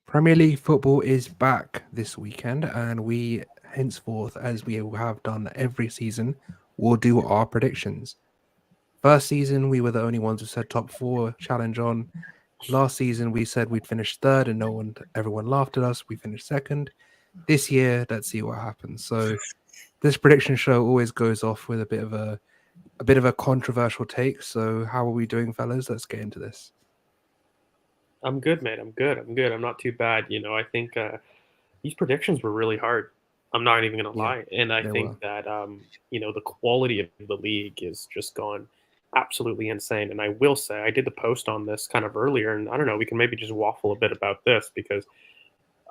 Premier League football is back this weekend, and we henceforth, as we have done every season, will do our predictions. First season, we were the only ones who said top four challenge on. Last season, we said we'd finish third, and everyone laughed at us. We finished second. This year, let's see what happens. So, this prediction show always goes off with a bit of a controversial take. So, how are we doing, fellas? Let's get into this. I'm good, mate. I'm good. I'm not too bad. I think these predictions were really hard. I'm not even gonna Yeah, lie, and I they think were. that the quality of the league is just gone absolutely insane. And I will say, I did the post on this kind of earlier, and I don't know, we can maybe just waffle a bit about this because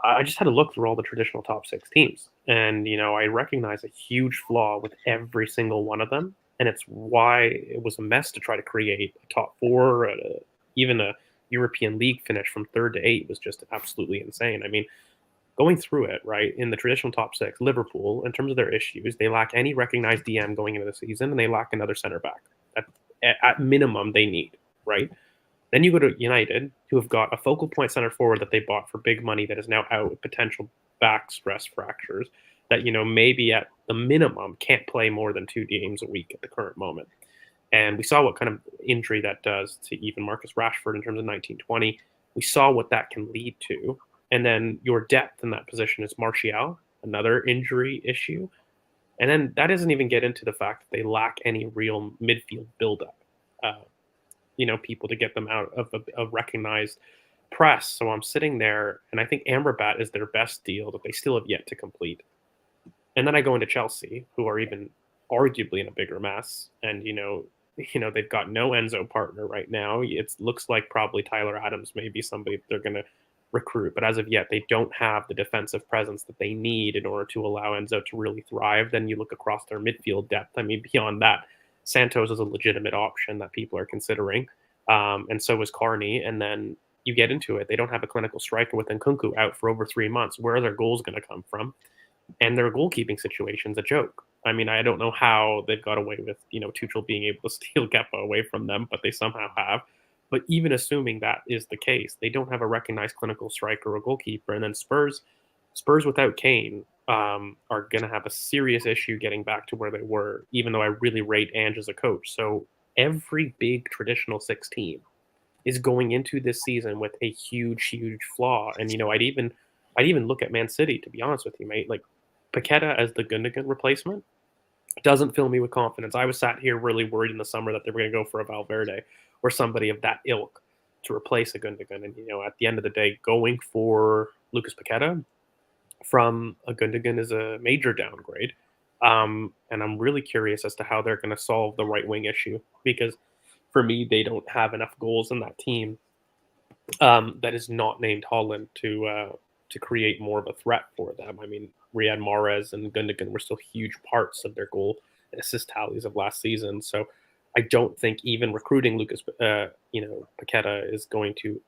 I just had to look through all the traditional top six teams, and I recognize a huge flaw with every single one of them, and it's why it was a mess to try to create a top four, even a European League finish from third to eight was just absolutely insane. I mean, going through it, right, in the traditional top six, Liverpool, in terms of their issues, they lack any recognized DM going into the season, and they lack another center back. At minimum, they need, right? Then you go to United, who have got a focal point center forward that they bought for big money that is now out with potential back stress fractures that, maybe at the minimum can't play more than 2 games a week at the current moment. And we saw what kind of injury that does to even Marcus Rashford in terms of 1920. We saw what that can lead to. And then your depth in that position is Martial, another injury issue. And then that doesn't even get into the fact that they lack any real midfield buildup. Uh, people to get them out of a recognized press. So I'm sitting there, and I think Amrabat is their best deal that they still have yet to complete. And then I go into Chelsea, who are even arguably in a bigger mess, and they've got no Enzo partner right now. It looks like probably Tyler Adams may be somebody they're going to recruit, but as of yet, they don't have the defensive presence that they need in order to allow Enzo to really thrive. Then you look across their midfield depth. I mean, beyond that, Santos is a legitimate option that people are considering, and so is Carney. And then you get into it, they don't have a clinical striker with Nkunku out for over 3 months. Where are their goals going to come from? And their goalkeeping situation's a joke. I mean, I don't know how they've got away with, Tuchel being able to steal Kepa away from them, but they somehow have. But even assuming that is the case, they don't have a recognized clinical striker or goalkeeper. And then Spurs without Kane are going to have a serious issue getting back to where they were, even though I really rate Ange as a coach. So every big traditional six team is going into this season with a huge flaw. And I'd even look at Man City, to be honest with you, mate. Like Paqueta as the Gundogan replacement doesn't fill me with confidence. I was sat here really worried in the summer that they were going to go for a Valverde or somebody of that ilk to replace a Gundogan. And at the end of the day, going for Lucas Paqueta from a Gundogan is a major downgrade. And I'm really curious as to how they're going to solve the right wing issue because for me, they don't have enough goals in that team that is not named Holland to create more of a threat for them. I mean, Riyad Mahrez and Gundogan were still huge parts of their goal and assist tallies of last season. So I don't think even recruiting Lucas, Paqueta is going to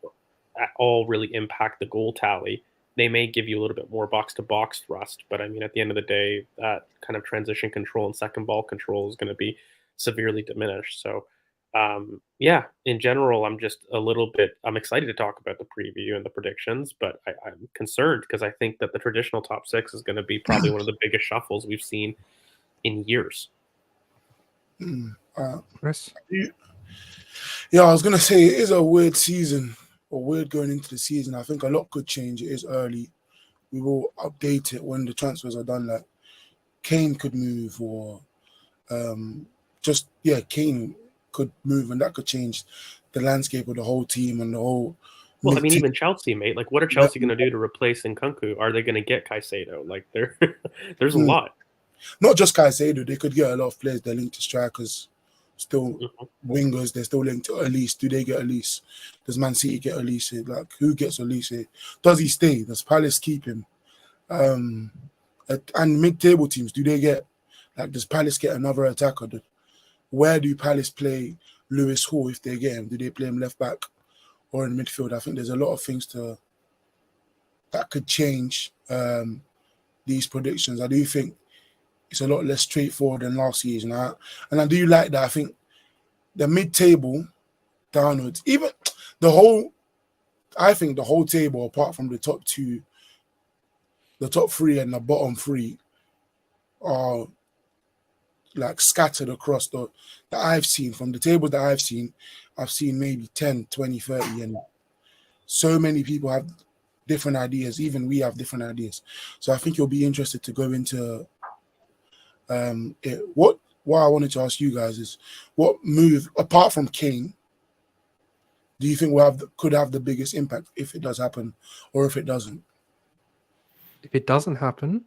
at all really impact the goal tally. They may give you a little bit more box to box thrust, but I mean, at the end of the day, that kind of transition control and second ball control is going to be severely diminished. So yeah, in general, I'm excited to talk about the preview and the predictions, but I'm concerned because I think that the traditional top six is going to be probably one of the biggest shuffles we've seen in years. Chris? Yeah, I was gonna say it is a weird season, or weird going into the season. I think a lot could change. It is early. We will update it when the transfers are done. Like Kane could move, or Kane could move, and that could change the landscape of the whole team and the whole. Well, I mean, even Chelsea, mate. Like, what are Chelsea going to do to replace Nkunku? Are they going to get Caicedo? Like, there's a lot. Not just Caicedo. They could get a lot of players. They're linked to strikers, still wingers. They're still linked to Elise. Do they get Elise? Does Man City get Elise? Like, who gets Elise? Does he stay? Does Palace keep him? And mid-table teams, do they get, like, does Palace get another attacker? Where do Palace play Lewis Hall if they get him? Do they play him left back or in midfield? I think there's a lot of things that could change these predictions. I do think it's a lot less straightforward than last season. And I do like that. I think the mid-table downwards, even I think the whole table, apart from the top two, the top three and the bottom three, are like scattered across that I've seen. From the tables that I've seen maybe 10, 20, 30, and so many people have different ideas. Even we have different ideas. So I think you'll be interested to go into it. What I wanted to ask you guys is, what move, apart from Kane, do you think could have the biggest impact if it does happen, or if it doesn't? If it doesn't happen,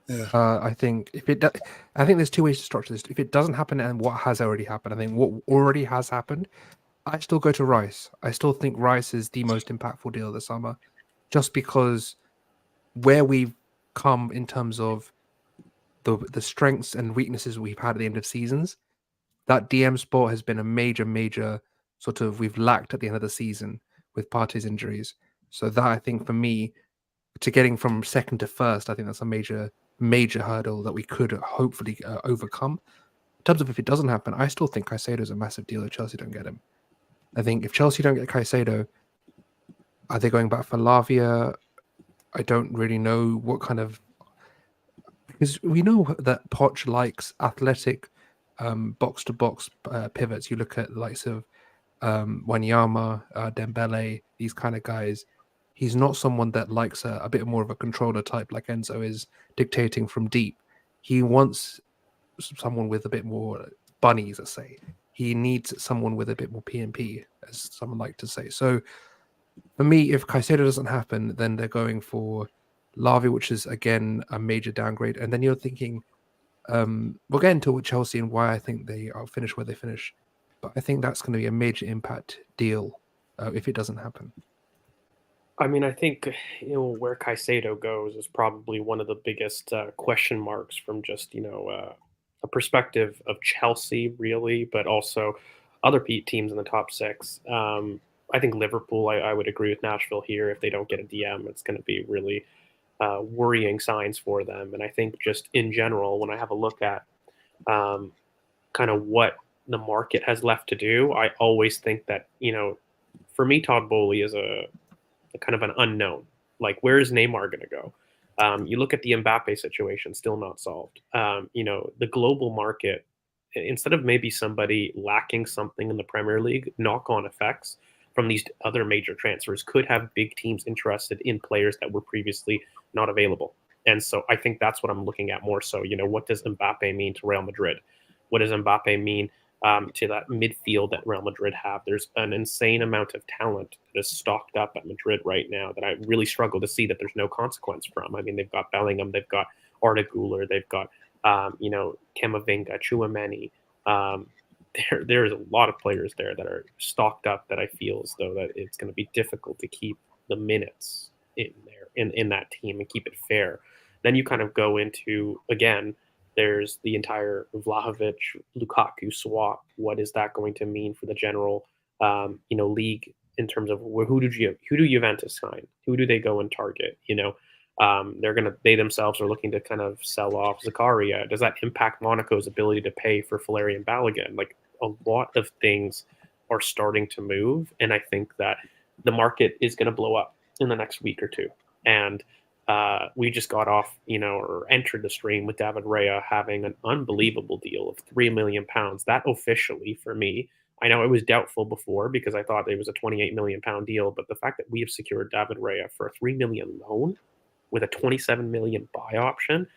Yeah. I think I think there's two ways to structure this. If it doesn't happen and what has already happened, I think what already has happened, I still go to Rice. I still think Rice is the most impactful deal of the summer, just because where we've come in terms of the strengths and weaknesses we've had at the end of seasons. That DM spot has been a major sort of we've lacked at the end of the season with Partey's injuries. So that, I think, for me, to getting from second to first, I think that's a major hurdle that we could hopefully overcome. In terms of if it doesn't happen, I still think Caicedo is a massive deal if Chelsea don't get him. I think if Chelsea don't get Caicedo, are they going back for Lavia? I don't really know what kind of, because we know that Poch likes athletic box to box pivots. You look at the likes of Wanyama, Dembele, these kind of guys. He's not someone that likes a bit more of a controller type like Enzo is, dictating from deep. He wants someone with a bit more bunnies, let's say. He needs someone with a bit more PMP, as someone like to say. So for me, if Caicedo doesn't happen, then they're going for Lavia, which is again a major downgrade. And then you're thinking, we'll get into Chelsea and why I think they are finished where they finish. But I think that's going to be a major impact deal if it doesn't happen. I mean, I think where Caicedo goes is probably one of the biggest question marks from just a perspective of Chelsea, really, but also other teams in the top six. I think Liverpool. I would agree with Nashville here. If they don't get a DM, it's going to be really worrying signs for them. And I think just in general, when I have a look at kind of what the market has left to do, I always think that for me, Todd Bowley is a kind of an unknown. Like, where is Neymar going to go? You look at the Mbappe situation, still not solved. The global market, instead of maybe somebody lacking something in the Premier League, knock-on effects from these other major transfers could have big teams interested in players that were previously not available. And so I think that's what I'm looking at more so. What does Mbappe mean to Real Madrid? What does Mbappe mean to that midfield that Real Madrid have? There's an insane amount of talent that is stocked up at Madrid right now that I really struggle to see that there's no consequence from. I mean, they've got Bellingham, they've got Arda Güler, they've got Camavinga, Chouameni. There's a lot of players there that are stocked up that I feel as though that it's going to be difficult to keep the minutes in there in that team and keep it fair. Then you kind of go into, again, there's the entire Vlahovic Lukaku swap. What is that going to mean for the general league in terms of who do Juventus sign? Who do they go and target? They themselves are looking to kind of sell off Zakaria. Does that impact Monaco's ability to pay for Valerian Balogun? Like, a lot of things are starting to move, and I think that the market is going to blow up in the next week or two. And we just got off, or entered the stream with David Raya having an unbelievable deal of £3 million. That officially, for me, I know it was doubtful before because I thought it was a £28 million deal, but the fact that we have secured David Raya for a $3 million loan with a $27 million buy option,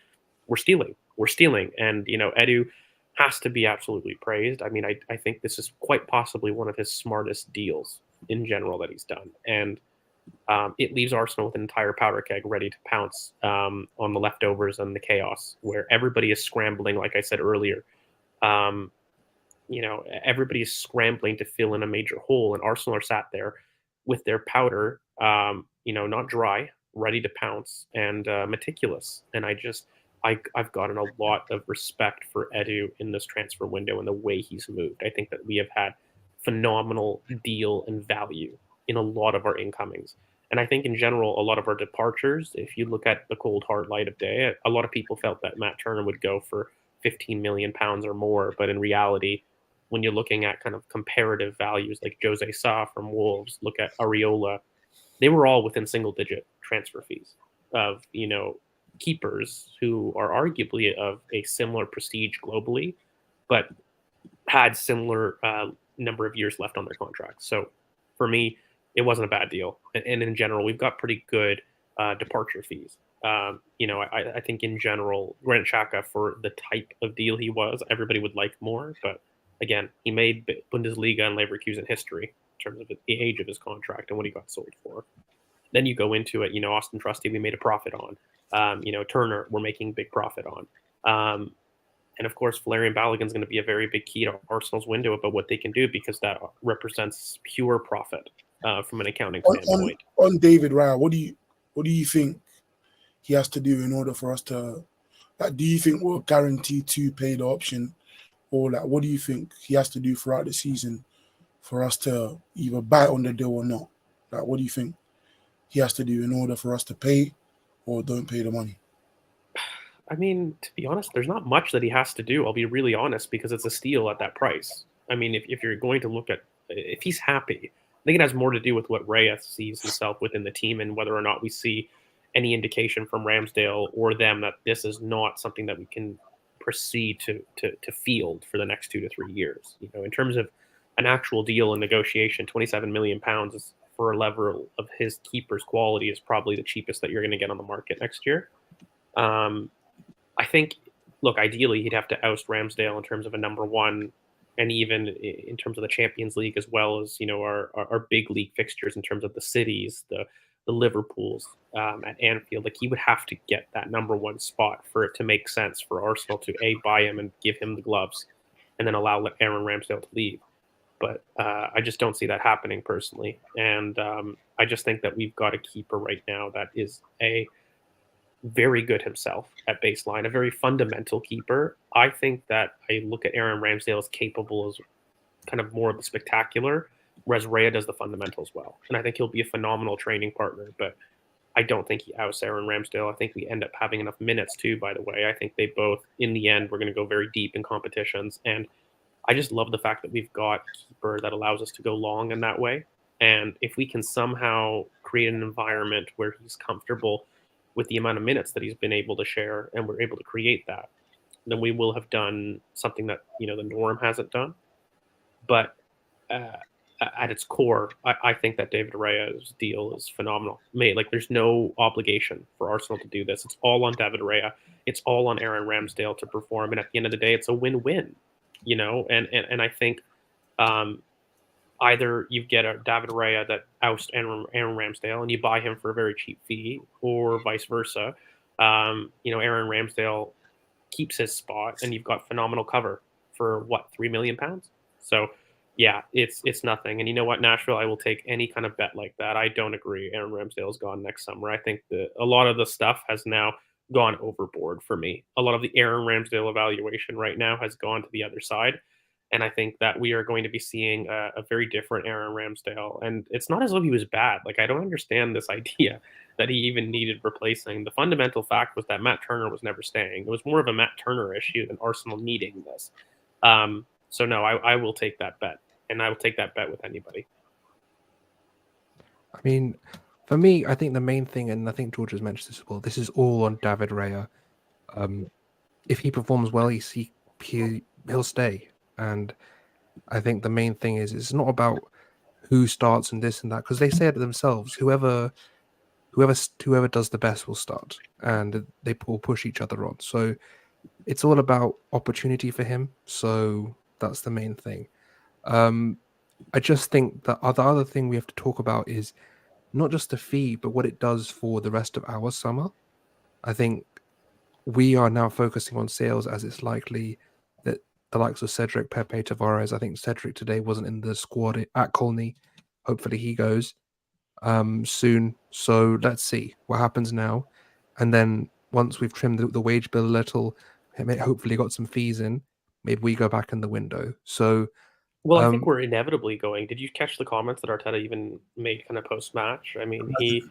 we're stealing. And, Edu has to be absolutely praised. I mean, I think this is quite possibly one of his smartest deals in general that he's done. And it leaves Arsenal with an entire powder keg ready to pounce on the leftovers and the chaos, where everybody is scrambling. Like I said earlier, everybody is scrambling to fill in a major hole, and Arsenal are sat there with their powder, not dry, ready to pounce, and meticulous. And I've gotten a lot of respect for Edu in this transfer window and the way he's moved. I think that we have had phenomenal deal and value in a lot of our incomings. And I think in general, a lot of our departures, if you look at the cold hard light of day, a lot of people felt that Matt Turner would go for 15 million pounds or more. But in reality, when you're looking at kind of comparative values like Jose Sa from Wolves, look at Areola, they were all within single digit transfer fees of, keepers who are arguably of a similar prestige globally, but had similar number of years left on their contracts. So for me, it wasn't a bad deal. And in general, we've got pretty good departure fees. I think in general, Granit Xhaka, for the type of deal he was, everybody would like more. But again, he made Bundesliga and Leverkusen history in terms of the age of his contract and what he got sold for. Then you go into it, Austin Trusty, we made a profit on. Turner, we're making big profit on. And of course, Valerian Balogun's going to be a very big key to Arsenal's window about what they can do, because that represents pure profit from an accounting standpoint. On David Raya, what do you think he has to do in order for us to, do you think we're guaranteed to pay the option, or what do you think he has to do throughout the season for us to either bite on the deal or not? What do you think he has to do in order for us to pay or don't pay the money? I mean, to be honest, there's not much that he has to do. I'll be really honest, because it's a steal at that price. I mean, if you're going to look at, if he's happy, I think it has more to do with what Raya sees himself within the team, and whether or not we see any indication from Ramsdale or them that this is not something that we can proceed to field for the next 2 to 3 years. In terms of an actual deal and negotiation, 27 million pounds is, for a level of his keeper's quality, is probably the cheapest that you're going to get on the market next year. I think, look, ideally he'd have to oust Ramsdale in terms of a number one, and even in terms of the Champions League, as well as our big league fixtures in terms of the cities, the Liverpools at Anfield. Like, he would have to get that number one spot for it to make sense for Arsenal to buy him and give him the gloves, and then allow Aaron Ramsdale to leave. But I just don't see that happening personally, and I just think that we've got a keeper right now that is very good himself at baseline, a very fundamental keeper. I think that I look at Aaron Ramsdale as capable as kind of more of the spectacular, whereas Raya does the fundamentals well. And I think he'll be a phenomenal training partner, but I don't think he outs Aaron Ramsdale. I think we end up having enough minutes too, by the way. I think they both, in the end, we're going to go very deep in competitions. And I just love the fact that we've got a keeper that allows us to go long in that way. And if we can somehow create an environment where he's comfortable with the amount of minutes that he's been able to share, and we're able to create that, then we will have done something that the norm hasn't done. But at its core, I think that David Raya's deal is phenomenal. There's no obligation for Arsenal to do this. It's all on David Raya. It's all on Aaron Ramsdale to perform. And at the end of the day, it's a win-win. And I think either you get a David Raya that ousts Aaron Ramsdale and you buy him for a very cheap fee, or vice versa. Aaron Ramsdale keeps his spot, and you've got phenomenal cover for £3 million. So yeah, it's nothing. And you know what, Nashville, I will take any kind of bet like that. I don't agree Aaron Ramsdale is gone next summer. I think that a lot of the stuff has now gone overboard for me. A lot of the Aaron Ramsdale evaluation right now has gone to the other side. And I think that we are going to be seeing a very different Aaron Ramsdale. And it's not as though he was bad. I don't understand this idea that he even needed replacing. The fundamental fact was that Matt Turner was never staying. It was more of a Matt Turner issue than Arsenal needing this. So no, I will take that bet. And I will take that bet with anybody. I mean, for me, I think the main thing, and I think George has mentioned this as well, this is all on David Raya. If he performs well, he'll stay. And I think the main thing is it's not about who starts and this and that, because they say it themselves. Whoever does the best will start, and they will push each other on. So it's all about opportunity for him. So that's the main thing. I just think that the other thing we have to talk about is not just the fee, but what it does for the rest of our summer. I think we are now focusing on sales, as it's likely that the likes of Cedric, Pepe, Tavares, I think Cedric today wasn't in the squad at Colney. Hopefully he goes soon. So let's see what happens now. And then once we've trimmed the wage bill a little, hopefully got some fees in, maybe we go back in the window. So Well, I think we're inevitably going. Did you catch the comments that Arteta even made kind of post match? I mean, he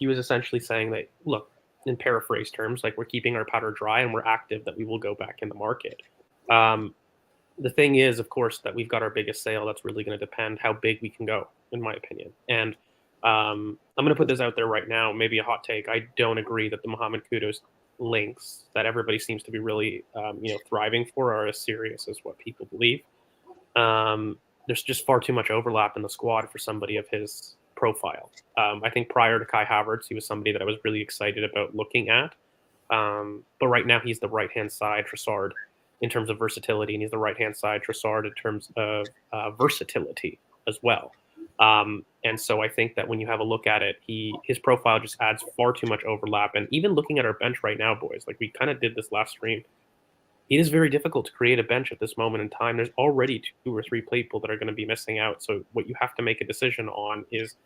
was essentially saying that, look, in paraphrase terms, like we're keeping our powder dry and we're active, that we will go back in the market. The thing is, of course, that we've got our biggest sale. That's really going to depend how big we can go, in my opinion. And I'm going to put this out there right now, maybe a hot take. I don't agree that the Mohamed Kudus links that everybody seems to be really, thriving for are as serious as what people believe. There's just far too much overlap in the squad for somebody of his profile. I think prior to Kai Havertz, he was somebody that I was really excited about looking at. But right now, he's the right-hand side Trossard in terms of versatility, and he's the right-hand side Trossard in terms of versatility as well. And so I think that when you have a look at it, his profile just adds far too much overlap. And even looking at our bench right now, boys, like we kind of did this last stream, it is very difficult to create a bench at this moment in time. There's already 2 or 3 people that are going to be missing out. So what you have to make a decision on is,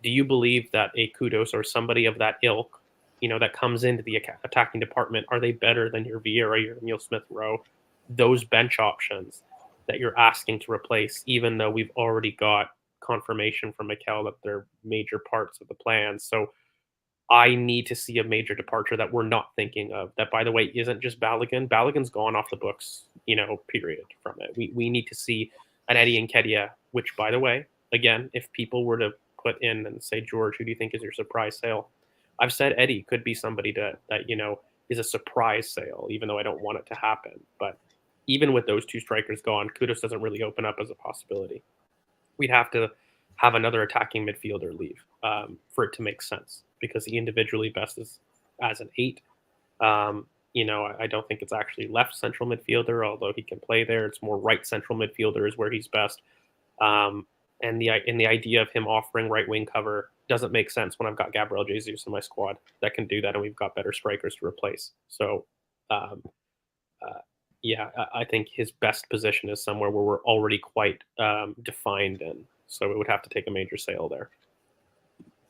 do you believe that a Kudus or somebody of that ilk, that comes into the attacking department, are they better than your Vieira, your Emile Smith-Rowe, those bench options that you're asking to replace, even though we've already got confirmation from Mikel that they're major parts of the plan. So I need to see a major departure that we're not thinking of. That, by the way, isn't just Balogun. Balogun's gone off the books, period from it. We need to see an Eddie Nketiah, which, by the way, again, if people were to put in and say, George, who do you think is your surprise sale? I've said Eddie could be somebody that is a surprise sale, even though I don't want it to happen. But even with those 2 strikers gone, Kudus doesn't really open up as a possibility. We'd have to have another attacking midfielder leave for it to make sense, because he individually best is as an 8. I don't think it's actually left central midfielder, although he can play there. It's more right central midfielder is where he's best. And the idea of him offering right wing cover doesn't make sense when I've got Gabriel Jesus in my squad that can do that, and we've got better strikers to replace. So, I think his best position is somewhere where we're already quite defined in. So it would have to take a major sale there.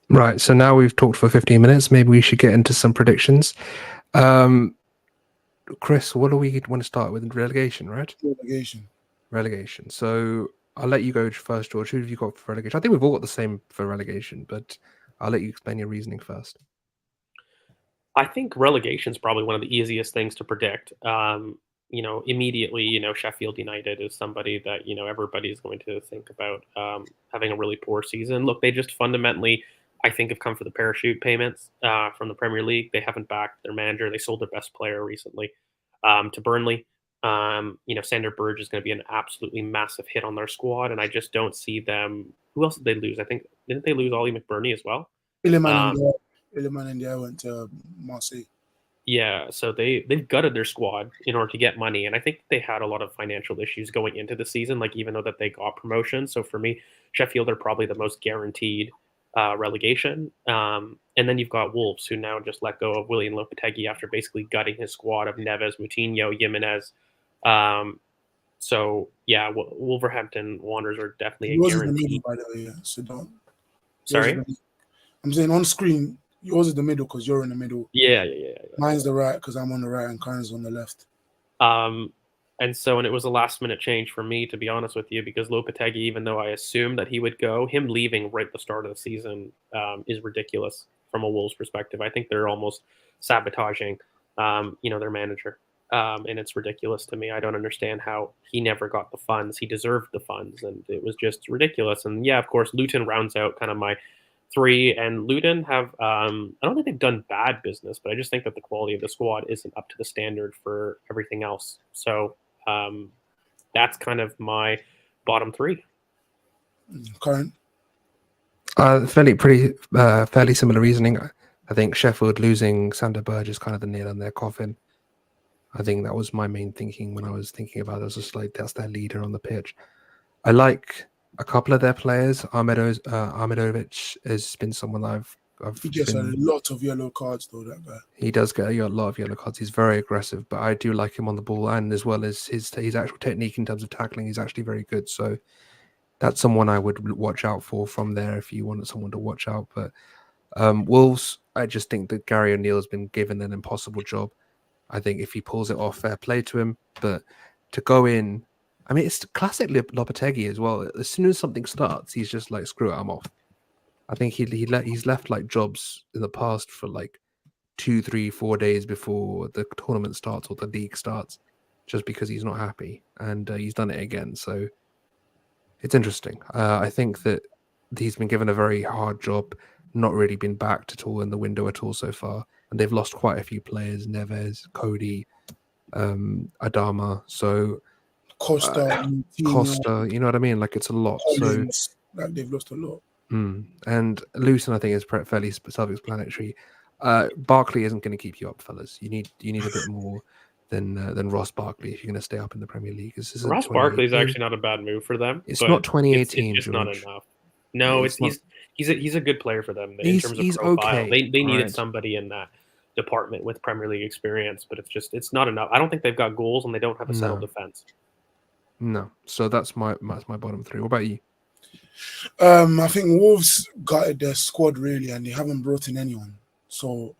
Right. So now we've talked for 15 minutes. Maybe we should get into some predictions. Chris, what do we want to start with? Relegation, right? Relegation. So I'll let you go first, George. Who have you got for relegation? I think we've all got the same for relegation, but I'll let you explain your reasoning first. I think relegation is probably one of the easiest things to predict. Immediately, Sheffield United is somebody that, everybody's going to think about having a really poor season. Look, they just fundamentally, I think, have come for the parachute payments from the Premier League. They haven't backed their manager. They sold their best player recently to Burnley. Sander Burge is going to be an absolutely massive hit on their squad, and I just don't see them. Who else did they lose? I think, didn't they lose Ollie McBurney as well? Iliman and I went to Marseille. Yeah, so they've gutted their squad in order to get money, and I think they had a lot of financial issues going into the season, like even though that they got promotion. So for me, Sheffield are probably the most guaranteed relegation. And then you've got Wolves, who now just let go of William Lopetegui after basically gutting his squad of Neves, Moutinho, Jimenez. So yeah, Wolverhampton Wanderers are definitely a guarantee. Middle, by the way, yeah. So don't. Sorry, I'm saying on screen, yours is the middle because you're in the middle. Yeah. Mine's the right because I'm on the right and Karen's on the left. And it was a last minute change for me, to be honest with you, because Lopetegui, even though I assumed that he would go, him leaving right at the start of the season is ridiculous from a Wolves perspective. I think they're almost sabotaging, their manager. And it's ridiculous to me. I don't understand how he never got the funds. He deserved the funds, and it was just ridiculous. And yeah, of course, Luton rounds out kind of my 3, and Luton have I don't think they've done bad business, but I just think that the quality of the squad isn't up to the standard for everything else. So that's kind of my bottom 3. Karen? Fairly similar reasoning. I think Sheffield losing Sander Burge is kind of the nail in their coffin. I think that was my main thinking when I was thinking about it. I was just like, that's their leader on the pitch. I like a couple of their players. Ahmedovic has been someone I've he gets a lot of yellow cards, though, that guy. He does get a lot of yellow cards. He's very aggressive, but I do like him on the ball, and as well as his actual technique in terms of tackling, he's actually very good. So that's someone I would watch out for from there if you wanted someone to watch out. But Wolves, I just think that Gary O'Neill has been given an impossible job. I think if he pulls it off, fair play to him. But to go in I mean, it's classic Lopetegui as well. As soon as something starts, he's just like, screw it, I'm off. I think he's left like jobs in the past for like 2, 3, 4 days before the tournament starts or the league starts, just because he's not happy, and he's done it again. So it's interesting. I think that he's been given a very hard job, not really been backed at all in the window at all so far, and they've lost quite a few players: Neves, Cody, Adama. So Costa, Coutinho, Costa, you know what I mean? Like, it's a lot. Collins, like they've lost a lot. And Luton, I think, is fairly self-explanatory. Barkley isn't going to keep you up, fellas. You need a bit more than Ross Barkley if you're going to stay up in the Premier League. This isn't Ross Barkley is 2018. actually not a bad move for them. It's but not 2018, It's just not George. enough. No, It's not. he's a good player for them in He's terms of profile. okay. They needed Right. somebody in that department with Premier League experience, but it's not enough. I don't think they've got goals and they don't have a settled No. defense. No. So that's my bottom three. What about you? I think Wolves gutted their squad really, and they haven't brought in anyone. So,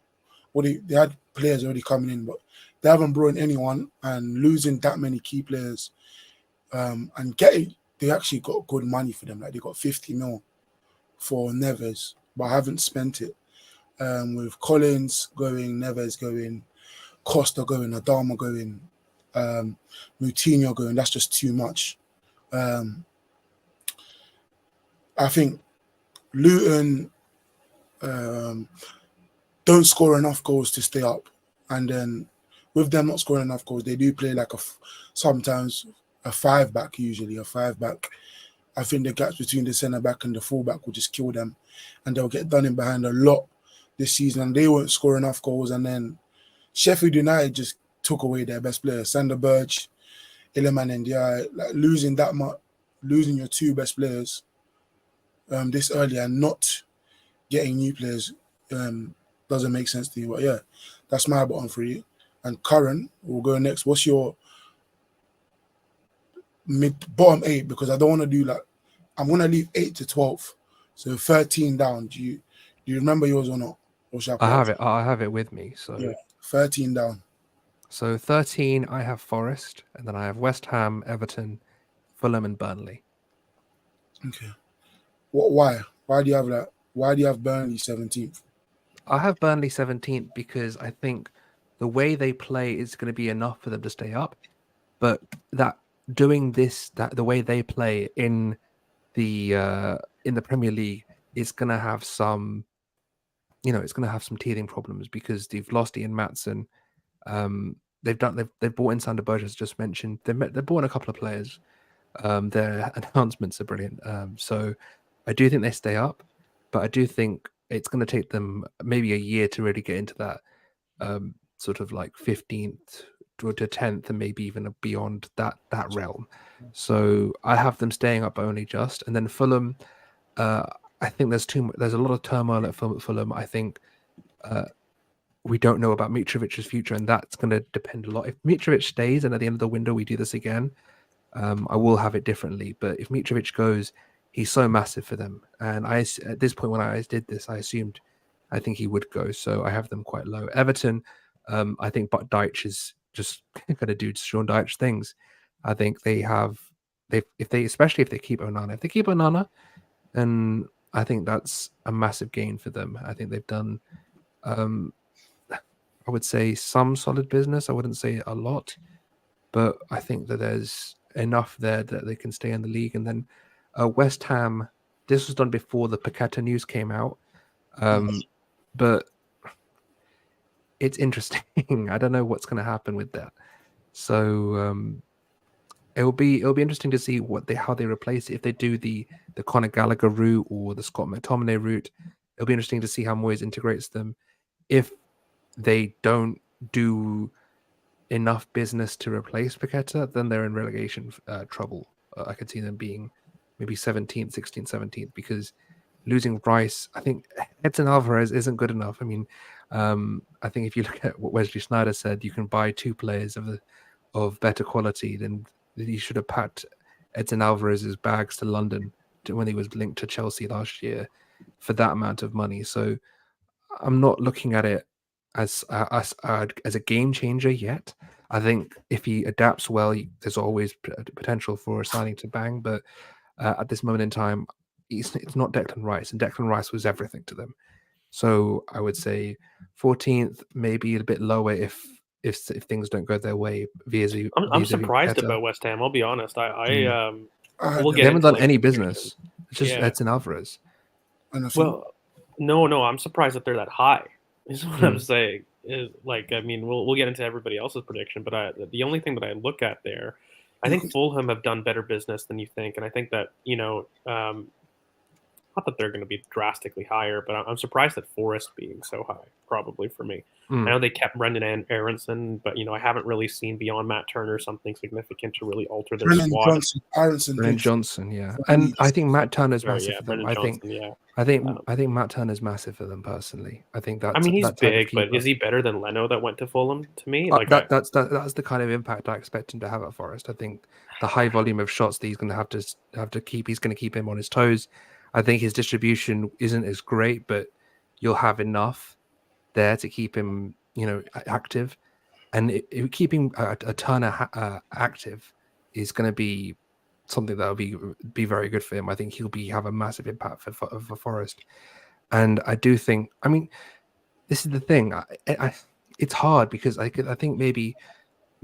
they had players already coming in, but they haven't brought in anyone, and losing that many key players, and they actually got good money for them. Like, they got 50 mil for Neves, but haven't spent it. With Collins going, Neves going, Costa going, Adama going, Moutinho going, that's just too much. I think Luton don't score enough goals to stay up, and then with them not scoring enough goals, they do play like sometimes a five back. Usually a five back. I think the gaps between the centre back and the full back will just kill them, and they'll get done in behind a lot this season, and they won't score enough goals. And then Sheffield United just took away their best player, Sander Berge, Iliman Ndiaye. Like, losing your two best players this early and not getting new players doesn't make sense to you. But yeah, that's my bottom three. And Curran will go next. What's your bottom 8? Because I don't want to do like, I'm gonna leave 8 to 12, so 13 down. Do you remember yours or not? Or shall I have it. I have it with me. So yeah, 13 down. So 13, I have Forest, and then I have West Ham, Everton, Fulham, and Burnley. Okay. Why? Why do you have that? Why do you have Burnley 17th? I have Burnley 17th because I think the way they play is going to be enough for them to stay up. But the way they play in the Premier League is going to have some, it's going to have some teething problems because they've lost Ian Maatsen. They've brought in Sander Berge, as just mentioned. They've brought in a couple of players. Their announcements are brilliant. So I do think they stay up, but I do think it's going to take them maybe a year to really get into that sort of like 15th to 10th, and maybe even beyond that realm. So I have them staying up only just, and then Fulham. I think there's a lot of turmoil at Fulham. I think we don't know about Mitrovic's future, and that's going to depend a lot. If Mitrovic stays, and at the end of the window we do this again, I will have it differently. But if Mitrovic goes, he's so massive for them. And at this point, when I did this, I think he would go. So I have them quite low. Everton, I think Dyche is just going to do Sean Dyche things. I think especially if they keep Onana. If they keep Onana, then I think that's a massive gain for them. I think they've done, I would say, some solid business. I wouldn't say a lot, but I think that there's enough there that they can stay in the league. And then West Ham, this was done before the Paqueta news came out, but it's interesting. I don't know what's going to happen with that. So it'll be interesting to see how they replace it. If they do the Conor Gallagher route or the Scott McTominay route, it'll be interesting to see how Moyes integrates them. If they don't do enough business to replace Paqueta, then they're in relegation trouble. I could see them being maybe 17th, 16th, 17th, because losing Rice, I think Edson Alvarez isn't good enough. I mean, I think if you look at what Wesley Sneijder said, you can buy two players of better quality, then you should have packed Edson Alvarez's bags to London when he was linked to Chelsea last year for that amount of money. So I'm not looking at it as a game changer yet. I think if he adapts well, there's always potential for a signing to bang. But at this moment in time, it's not Declan Rice, and Declan Rice was everything to them. So I would say 14th, maybe a bit lower if things don't go their way. I'm surprised Better. about West Ham. I'll be honest. They They haven't done any business. It's just Yeah. Edson Alvarez. Well, no, I'm surprised that they're that high. Is what I'm saying. Is like, I mean, we'll get into everybody else's prediction, but the only thing that I look at there, I think Fulham have done better business than you think, and I think that not that they're going to be drastically higher, but I'm surprised at Forest being so high, probably for me. I know they kept Brendan Aronson, but I haven't really seen beyond Matt Turner something significant to really alter their squad. Brendan Johnson, yeah, and I think Matt Turner's massive for them. I think Matt Turner's massive for them personally. I think that. I mean, he's big, but is he better than Leno that went to Fulham? To me, that's the kind of impact I expect him to have at Forest. I think the high volume of shots that he's going to have to keep. He's going to keep him on his toes. I think his distribution isn't as great, but you'll have enough there to keep him, active. And keeping a Turner active is going to be something that will be very good for him. I think he'll have a massive impact for Forest. And I do think, I mean, this is the thing. It's hard because I think maybe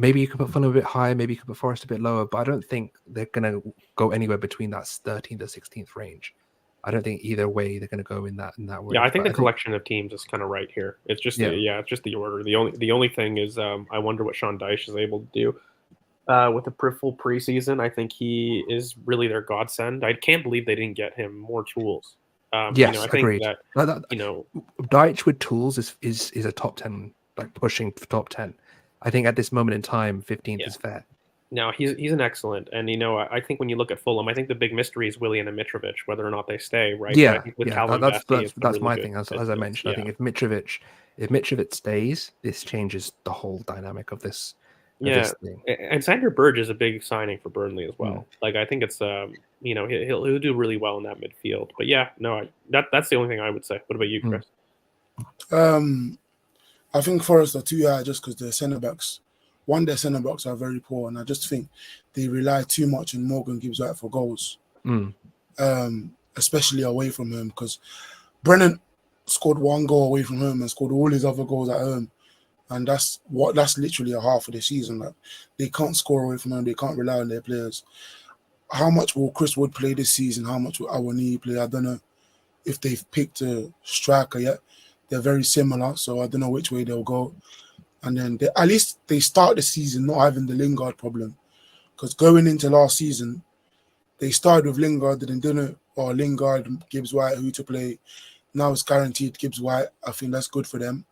you could put Fulham a bit higher, maybe you could put Forest a bit lower, but I don't think they're going to go anywhere between that 13th or 16th range. I don't think either way they're going to go in that way. Yeah, I think the collection of teams is kind of right here. It's just it's just the order. The only thing is I wonder what Sean Dyche is able to do with the full preseason. I think he is really their godsend. I can't believe they didn't get him more tools. Yes, I think agreed. Dyche with tools is a top 10, like pushing top 10. I think at this moment in time, 15th is fair. No, he's an excellent, and I think when you look at Fulham, I think the big mystery is Willian and Mitrovic, whether or not they stay. Right? Yeah, that's my thing. As I mentioned, I think if Mitrovic stays, this changes the whole dynamic of this. This thing. And Sander Berge is a big signing for Burnley as well. Like I think it's he'll do really well in that midfield. But that's the only thing I would say. What about you, Chris? I think Forest are too high just because their centre backs. Their centre backs are very poor, and I just think they rely too much on Morgan Gibbs-White for goals, especially away from home. Because Brennan scored one goal away from home and scored all his other goals at home, and that's literally a half of the season. Like they can't score away from home, they can't rely on their players. How much will Chris Wood play this season? How much will Awoniyi play? I don't know if they've picked a striker yet. They're very similar, so I don't know which way they'll go. And then at least they start the season not having the Lingard problem. Because going into last season, they started with Lingard, then didn't, or Lingard, Gibbs-White, who to play. Now it's guaranteed Gibbs-White. I think that's good for them.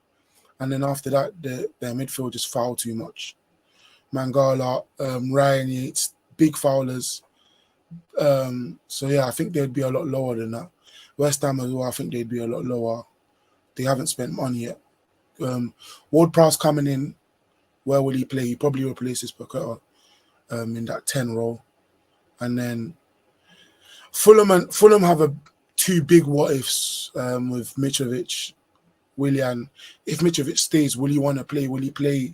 And then after that, their midfield just fouled too much. Mangala, Ryan Yates, big foulers. I think they'd be a lot lower than that. West Ham as well, I think they'd be a lot lower. They haven't spent money yet. Ward-Prowse coming in, where will he play? He probably replaces Paqueta in that 10 role. And then Fulham have two big what-ifs with Mitrovic, Willian. If Mitrovic stays, will he want to play? Will he play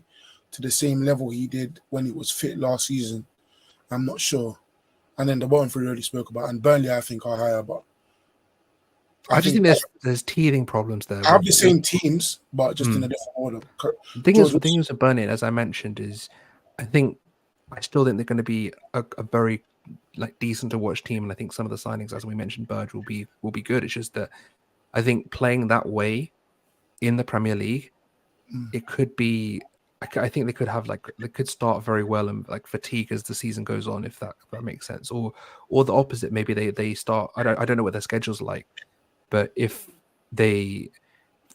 to the same level he did when he was fit last season? I'm not sure. And then the bottom three already spoke about. And Burnley, I think, are higher, but I just think there's teething problems there. I have the same teams, but just in a different order. The thing is with Burnley, as I mentioned, is I still think they're going to be a very decent to watch team, and I think some of the signings, as we mentioned, Burge will be good. It's just that I think playing that way in the Premier League, it could be. I think they could have they could start very well and fatigue as the season goes on, if that makes sense, or the opposite. Maybe they start. I don't know what their schedule's like. But if they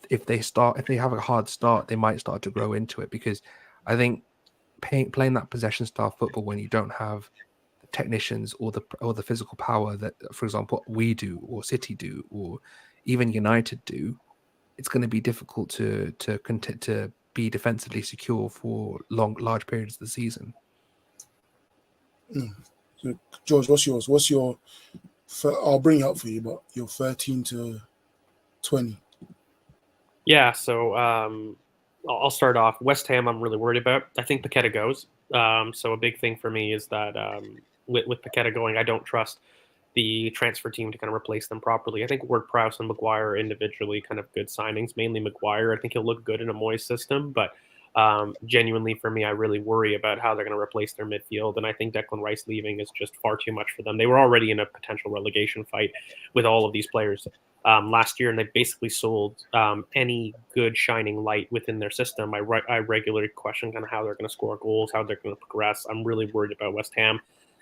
have a hard start, they might start to grow into it, because I think playing that possession style football when you don't have the technicians or the physical power that, for example, we do or City do or even United do, it's going to be difficult to be defensively secure for large periods of the season. So, George, what's yours? What's your? I'll bring it up for you, but you're 13 to 20. Yeah, so I'll start off. West Ham, I'm really worried about. I think Paqueta goes. So a big thing for me is that with Paqueta going, I don't trust the transfer team to kind of replace them properly. I think Ward-Prowse and Maguire are individually kind of good signings, mainly Maguire. I think he'll look good in a Moyes system, but genuinely for me, I really worry about how they're going to replace their midfield. And I think Declan Rice leaving is just far too much for them. They were already in a potential relegation fight with all of these players last year, and they basically sold any good shining light within their system. I regularly question kind of how they're going to score goals, how they're going to progress. I'm really worried about West Ham.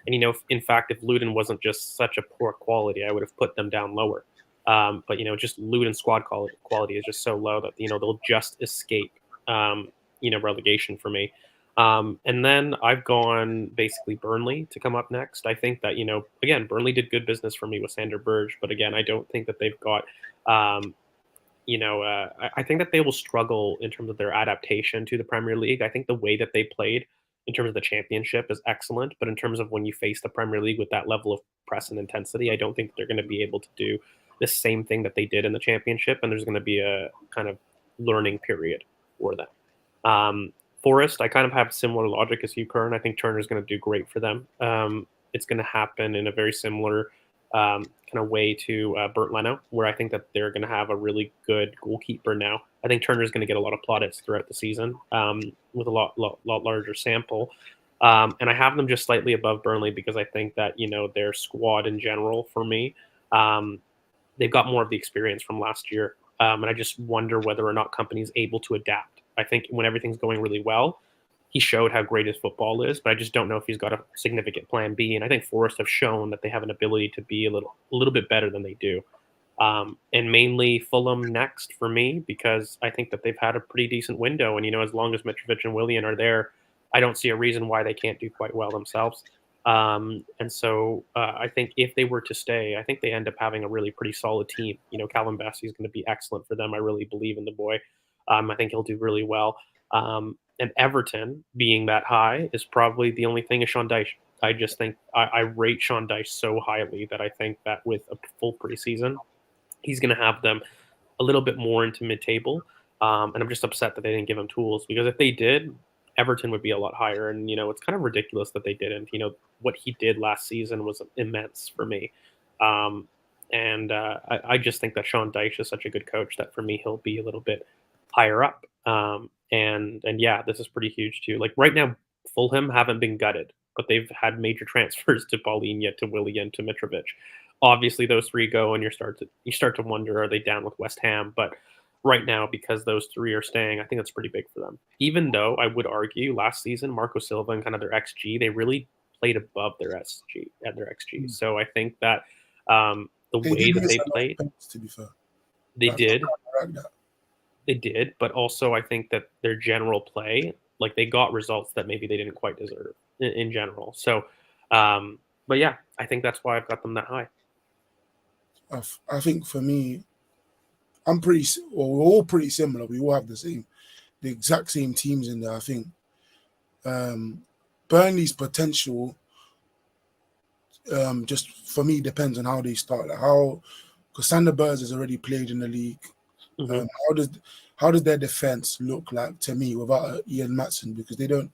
And, in fact, if Luton wasn't just such a poor quality, I would have put them down lower. But, just Luton squad quality is just so low that, they'll just escape, relegation for me. And then I've gone basically Burnley to come up next. I think that, again, Burnley did good business for me with Sander Berge. But, again, I don't think that they've got I think that they will struggle in terms of their adaptation to the Premier League. I think the way that they played in terms of the championship is excellent, but in terms of when you face the Premier League with that level of press and intensity, I don't think they're going to be able to do the same thing that they did in the championship, and there's going to be a kind of learning period for them. Forest, I kind of have similar logic as you, Kern. I think Turner's going to do great for them. It's going to happen in a very similar kind of way to Bernd Leno, where I think that they're going to have a really good goalkeeper now. I think Turner's going to get a lot of plaudits throughout the season with a lot larger sample. And I have them just slightly above Burnley because I think that, their squad in general, for me, they've got more of the experience from last year. And I just wonder whether or not Kompany's able to adapt. I think when everything's going really well, he showed how great his football is, but I just don't know if he's got a significant plan B. And I think Forest have shown that they have an ability to be a little bit better than they do. And mainly Fulham next for me, because I think that they've had a pretty decent window. And, as long as Mitrovic and Willian are there, I don't see a reason why they can't do quite well themselves. And so I think if they were to stay, I think they end up having a really pretty solid team. Calvin Bassey is going to be excellent for them. I really believe in the boy. I think he'll do really well. And Everton being that high is probably the only thing is Sean Dyche. I just think I rate Sean Dyche so highly that I think that with a full preseason, he's going to have them a little bit more into mid-table. And I'm just upset that they didn't give him tools, because if they did, Everton would be a lot higher. And, it's kind of ridiculous that they didn't. What he did last season was immense for me. And I just think that Sean Dyche is such a good coach that for me, he'll be a little bit higher up. And yeah, this is pretty huge too. Like right now, Fulham haven't been gutted, but they've had major transfers to Paulinho, to Willian, to Mitrovic. Obviously, those three go, and you start to wonder, are they down with West Ham? But right now, because those three are staying, I think that's pretty big for them. Even though I would argue last season, Marco Silva and kind of their XG, they really played above their XG at their XG. So I think that the way that they played, to be fair, they did. They did, but also I think that their general play, like they got results that maybe they didn't quite deserve in general. So, but yeah, I think that's why I've got them that high. I think for me, we're all pretty similar. We all have the exact same teams in there. I think Burnley's potential, just for me, depends on how they start. Because Sander Berge has already played in the league. Mm-hmm. How does their defense look like to me without Ian Matson? Because they don't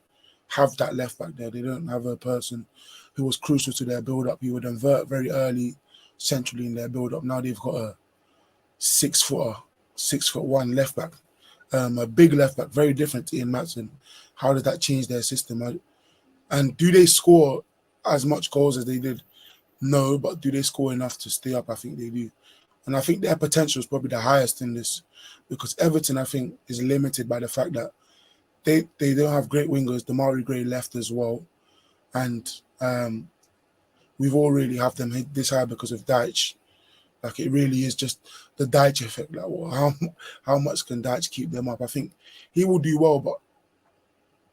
have that left back there. They don't have a person who was crucial to their build up. He would invert very early, centrally in their build up. Now they've got a 6'1" left back, a big left back, very different to Ian Matson. How does that change their system? And do they score as much goals as they did? No, but do they score enough to stay up? I think they do. And I think their potential is probably the highest in this, because Everton, I think, is limited by the fact that they don't have great wingers. Damari Gray left as well. And we've all really have them hit this high because of Dyche. Like, it really is just the Dyche effect. Like, well, how much can Dyche keep them up? I think he will do well, but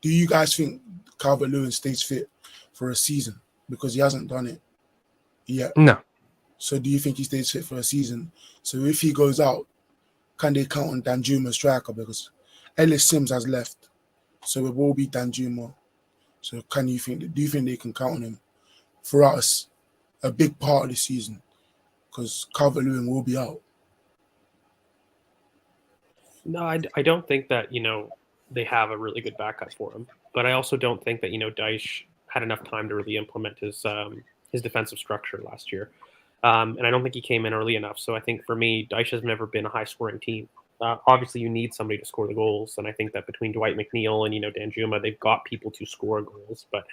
do you guys think Calvert-Lewin stays fit for a season? Because he hasn't done it yet. No. So do you think he stays fit for a season? So if he goes out, can they count on Danjuma striker? Because Ellis Sims has left. So it will be Danjuma. So do you think they can count on him throughout a big part of the season? Because Calvert-Lewin will be out. No, I don't think that, they have a really good backup for him. But I also don't think that Dyche had enough time to really implement his defensive structure last year, and I don't think he came in early enough. So I think for me, Dyche has never been a high scoring team. Obviously, you need somebody to score the goals, and I think that between Dwight McNeil and Danjuma, they've got people to score goals, but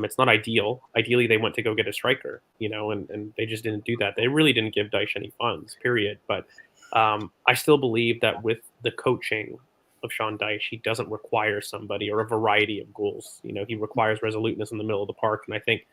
it's not ideal. Ideally, they went to go get a striker, and they just didn't do that. They really didn't give Dyche any funds, period. But I still believe that with the coaching of Sean Dyche, he doesn't require somebody or a variety of goals. He requires resoluteness in the middle of the park, and I think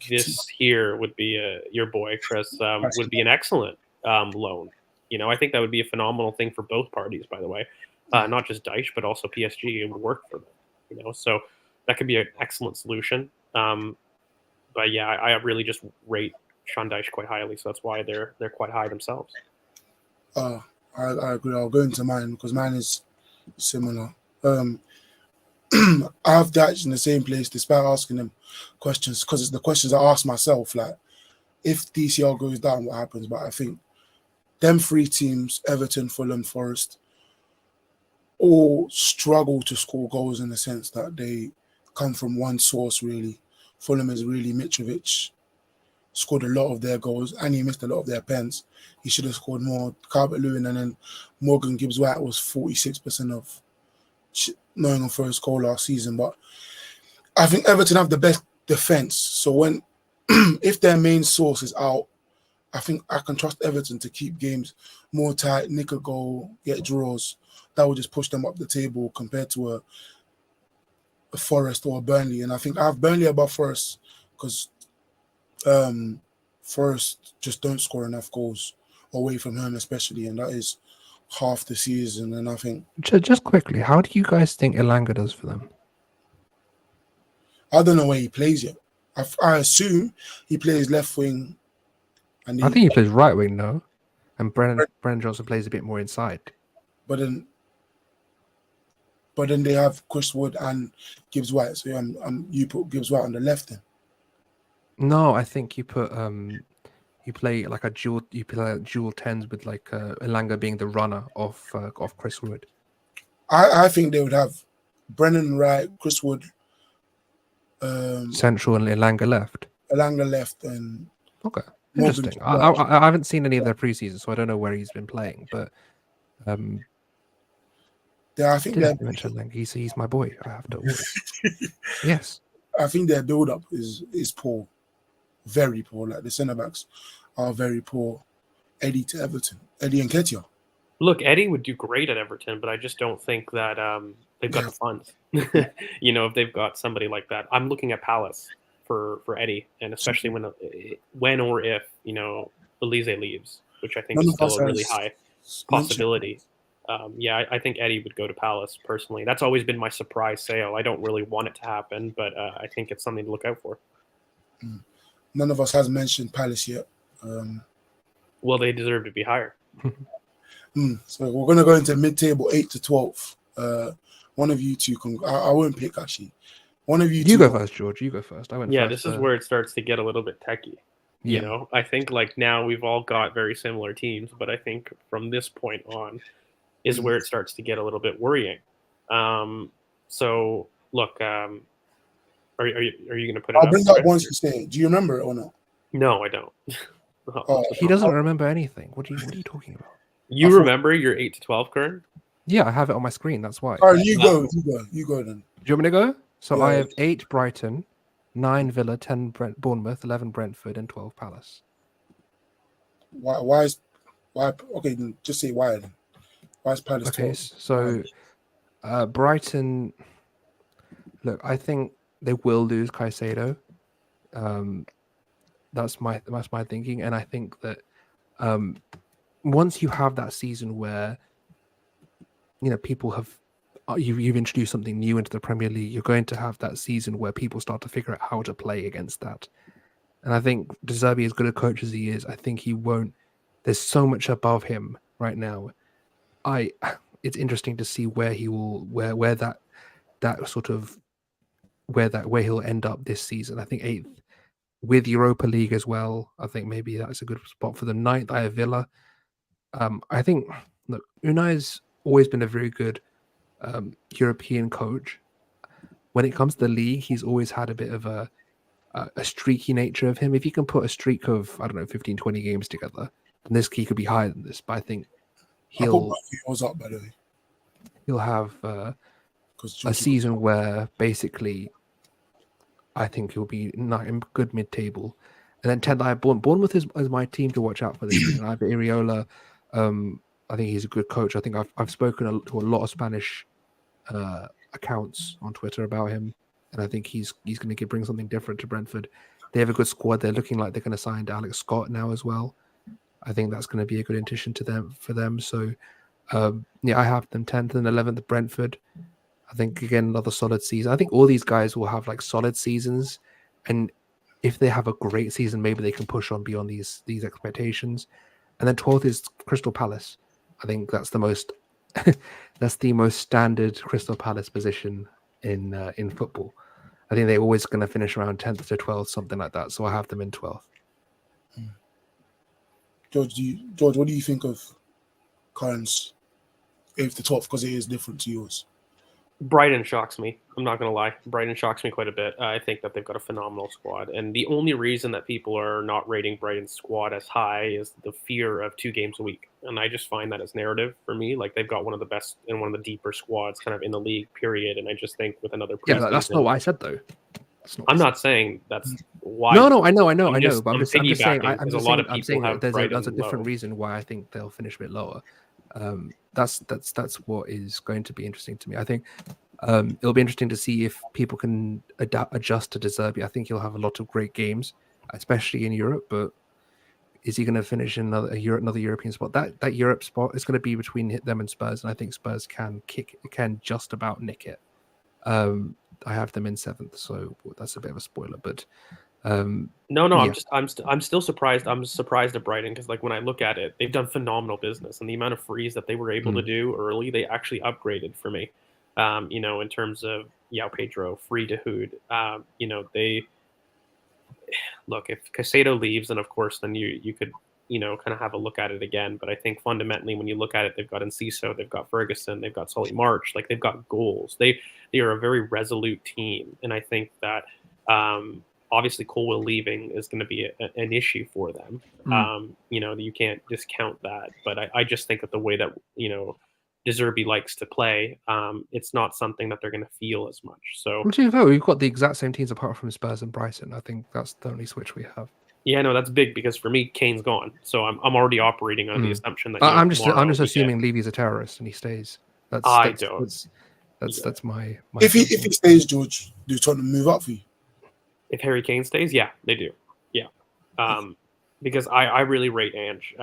this here would be your boy Chris would be an excellent loan. I think that would be a phenomenal thing for both parties. By the way, not just Dyche, but also PSG. It would work for them. So that could be an excellent solution. But yeah, I really just rate Sean Dyche quite highly, so that's why they're quite high themselves. I agree. I'll go into mine because mine is similar. I have Dyche in the same place despite asking them questions, because it's the questions I ask myself, like, if DCL goes down, what happens? But I think them three teams, Everton, Fulham, Forest, all struggle to score goals in the sense that they come from one source, really. Fulham is really Mitrovic, scored a lot of their goals, and he missed a lot of their pens. He should have scored more. Calvert-Lewin and then Morgan Gibbs-White was 46% of knowing for his goal last season. But I think Everton have the best defence. So when if their main source is out, I think I can trust Everton to keep games more tight, nick a goal, get draws. That will just push them up the table compared to a Forest or a Burnley. And I think I have Burnley above Forest because Forest just don't score enough goals away from home, especially, and that is half the season. And I think just quickly, how do you guys think Elanga does for them? I don't know where he plays yet. I assume he plays left wing. And I think he plays right wing, no? And Brennan Johnson plays a bit more inside. But then they have Chris Wood and Gibbs White. So you put Gibbs White on the left then. No, I think you put you play like a dual. You play like dual tens with like Elanga being the runner of Chris Wood. I think they would have Brennan right, Chris Wood, central, and Elanga left. Elanga left, and okay, interesting. I haven't seen any of their preseason, so I don't know where he's been playing. But yeah, I think they mentioned Elanga. He's my boy. I have to always. Yes, I think their build up is poor. Very poor. Like the centre backs are very poor. Eddie to Everton. Eddie and Ketia. Look, Eddie would do great at Everton, but I just don't think that they've got the funds. If they've got somebody like that. I'm looking at Palace for Eddie, and especially when or if Elise leaves, which I think is still a really high possibility. I think Eddie would go to Palace personally. That's always been my surprise sale. I don't really want it to happen, but I think it's something to look out for. None of us has mentioned Palace yet. Well, they deserve to be higher. So we're going to go into mid-table 8 to 12. One of you two can. I won't pick actually. One of you. You go first, George. You go first. I went. Yeah, first, this is where it starts to get a little bit techie. Yeah. I think like now we've all got very similar teams, but I think from this point on is where it starts to get a little bit worrying. So look, are you going to put it? I'll bring up once you say it. Do you remember it or not? No, I don't. He doesn't remember anything. What are you talking about? You remember your 8 to 12, Kern? Yeah, I have it on my screen. That's why. All right, you go then. Do you want me to go? So Yeah. I have 8 Brighton, 9 Villa, 10 Bournemouth, 11 Brentford, and 12 Palace. Why? Okay, then just say why then. Why is Palace 12? Okay, so Brighton. Look, I think they will lose Caicedo. That's my thinking, and I think that once you have that season where people have you've introduced something new into the Premier League, you're going to have that season where people start to figure out how to play against that. And I think De Zerbi, as good a coach as he is, I think he won't. There's so much above him right now. It's interesting to see where he will where he'll end up this season. I think 8th with Europa League as well. I think maybe that's a good spot for them. 9th, I have Villa. I think look, Unai's always been a very good European coach. When it comes to the league, he's always had a bit of a streaky nature of him. If you can put a streak of, I don't know, 15, 20 games together, then this key could be higher than this. But I think I put my heels up, by the way. he'll have a Because season where basically I think he'll be in good mid-table. And then 10th, I have Bournemouth is my team to watch out for this season. I have Iriola. I think he's a good coach. I think I've spoken to a lot of Spanish accounts on Twitter about him, and I think he's going to bring something different to Brentford. They have a good squad. They're looking like they're going to sign Alex Scott now as well. I think that's going to be a good addition for them. So I have them 10th and 11th at Brentford. I think again another solid season. I think all these guys will have like solid seasons, and if they have a great season, maybe they can push on beyond these expectations. And then 12th is Crystal Palace. I think that's the most standard Crystal Palace position in football. I think they're always going to finish around 10th to 12th, something like that. So I have them in 12th. George, what do you think of Curran's 8th to 12th? Because it is different to yours. Brighton shocks me. I'm not going to lie. Brighton shocks me quite a bit. I think that they've got a phenomenal squad. And the only reason that people are not rating Brighton's squad as high is the fear of 2 games a week. And I just find that as narrative for me. Like, they've got one of the best and one of the deeper squads kind of in the league, period. And I just think with another preseason... Yeah, that's not what I said, though. I'm not saying that's why. No, I know. But I'm saying there's a different reason why I think they'll finish a bit lower. That's what is going to be interesting to me. I think it'll be interesting to see if people can adjust to De Zerbi. I think he'll have a lot of great games, especially in Europe. But is he going to finish in another European spot? That Europe spot is going to be between them and Spurs, and I think Spurs can just about nick it. I have them in 7th, so that's a bit of a spoiler. But no, I'm still surprised. I'm surprised at Brighton because, like, when I look at it, they've done phenomenal business, and the amount of frees that they were able to do early, they actually upgraded for me. In terms of Pedro, free to Hood. They look, if Caicedo leaves, then of course, then you could kind of have a look at it again. But I think fundamentally, when you look at it, they've got Enciso, they've got Ferguson, they've got Solly March, like they've got goals. They are a very resolute team, and I think that obviously Colwill leaving is going to be an issue for them. You can't discount that, but I just think that the way that De Zerbi likes to play, it's not something that they're going to feel as much. So we've got the exact same teams apart from Spurs and Brighton. I think that's the only switch we have. Yeah, no, that's big because for me, Kane's gone, so I'm already operating on the assumption that I'm just assuming Levy's a terrorist and he stays. That's my. If he stays, George, do Tottenham move up for you? If Harry Kane stays, yeah, they do. Yeah, because I really rate Ange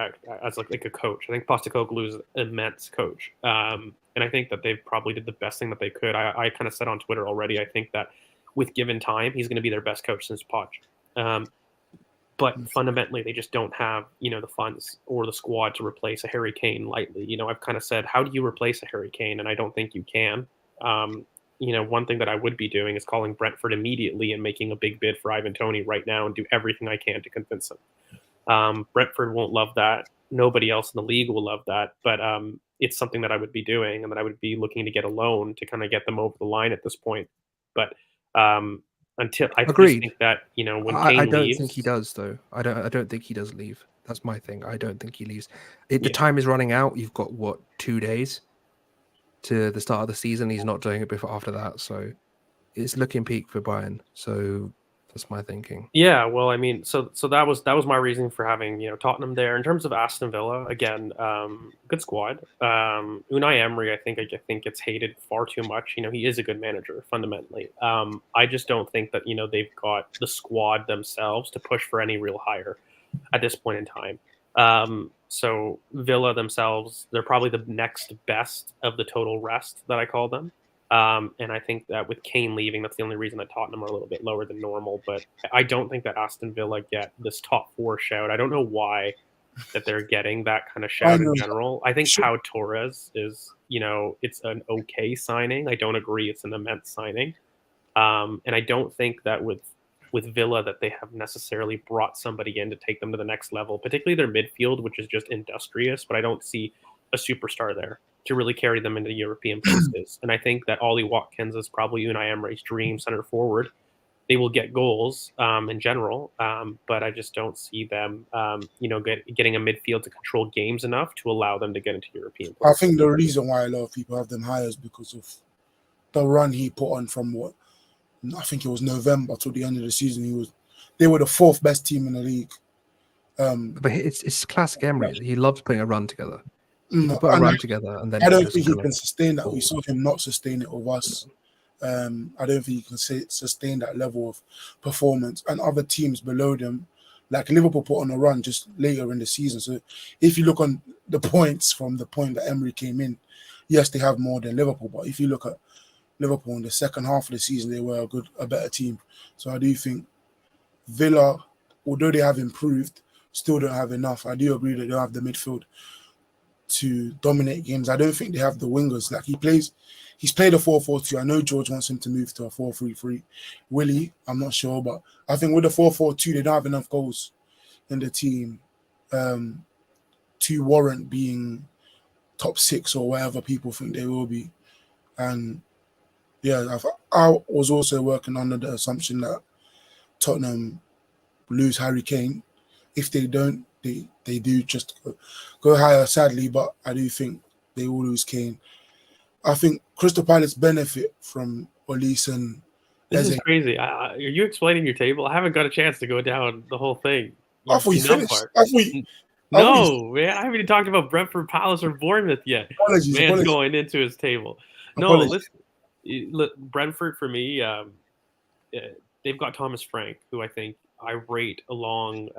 as like a coach. I think Postecoglou is an immense coach, and I think that they've probably did the best thing that they could. I kind of said on Twitter already. I think that with given time, he's going to be their best coach since Poch. But fundamentally, they just don't have, the funds or the squad to replace a Harry Kane lightly. I've kind of said, how do you replace a Harry Kane? And I don't think you can. One thing that I would be doing is calling Brentford immediately and making a big bid for Ivan Toney right now and do everything I can to convince him. Brentford won't love that. Nobody else in the league will love that. But it's something that I would be doing and that I would be looking to get a loan to kind of get them over the line at this point. But until I think that when Kane I don't leaves, think he does though. I don't think he does leave. That's my thing. I don't think he leaves. The time is running out. You've got 2 days to the start of the season. He's not doing it before after that, so it's looking peak for Bayern. So that's my thinking. Yeah, well, I mean, so that was my reason for having Tottenham there. In terms of Aston Villa, again, good squad. Unai Emery, I think gets hated far too much. He is a good manager fundamentally. I just don't think that they've got the squad themselves to push for any real higher at this point in time. So Villa themselves, they're probably the next best of the total rest that I call them. And I think that with Kane leaving, that's the only reason that Tottenham are a little bit lower than normal. But I don't think that Aston Villa get this top 4 shout. I don't know why that they're getting that kind of shout in general. I think Pau Torres is, it's an okay signing. I don't agree it's an immense signing. And I don't think that with Villa that they have necessarily brought somebody in to take them to the next level, particularly their midfield, which is just industrious. But I don't see a superstar there to really carry them into European places. And I think that Ollie Watkins is probably Unai Emery's dream center forward. They will get goals in general, but I just don't see them, getting a midfield to control games enough to allow them to get into European I places. think the reason why a lot of people have them higher is because of the run he put on from I think it was November to the end of the season. They were the 4th best team in the league. But it's classic Emery. He loves putting a run together. He can put a and run together, and then I it don't just think he kind can of sustain that. We falls. saw him not sustain it with us. I don't think he can sustain that level of performance. And other teams below them, like Liverpool, put on a run just later in the season. So if you look on the points from the point that Emery came in, yes, they have more than Liverpool. But if you look at Liverpool in the second half of the season, they were a better team. So I do think Villa, although they have improved, still don't have enough. I do agree that they don't have the midfield to dominate games. I don't think they have the wingers. Like he's played a 4-4-2. I know George wants him to move to a 4-3-3. Will he? I'm not sure, but I think with a 4-4-2, they don't have enough goals in the team to warrant being top 6 or whatever people think they will be. And yeah, I was also working under the assumption that Tottenham lose Harry Kane. If they don't, they do just go higher, sadly, but I do think they will lose Kane. I think Crystal Palace benefit from Olise and This Eze. is crazy. Are you explaining your table? I haven't got a chance to go down the whole thing. I thought you finished. Part. No, man, I haven't even talked about Brentford, Palace, or Bournemouth yet. Man's going into his table. No, listen, Brentford for me, they've got Thomas Frank, who I think I rate along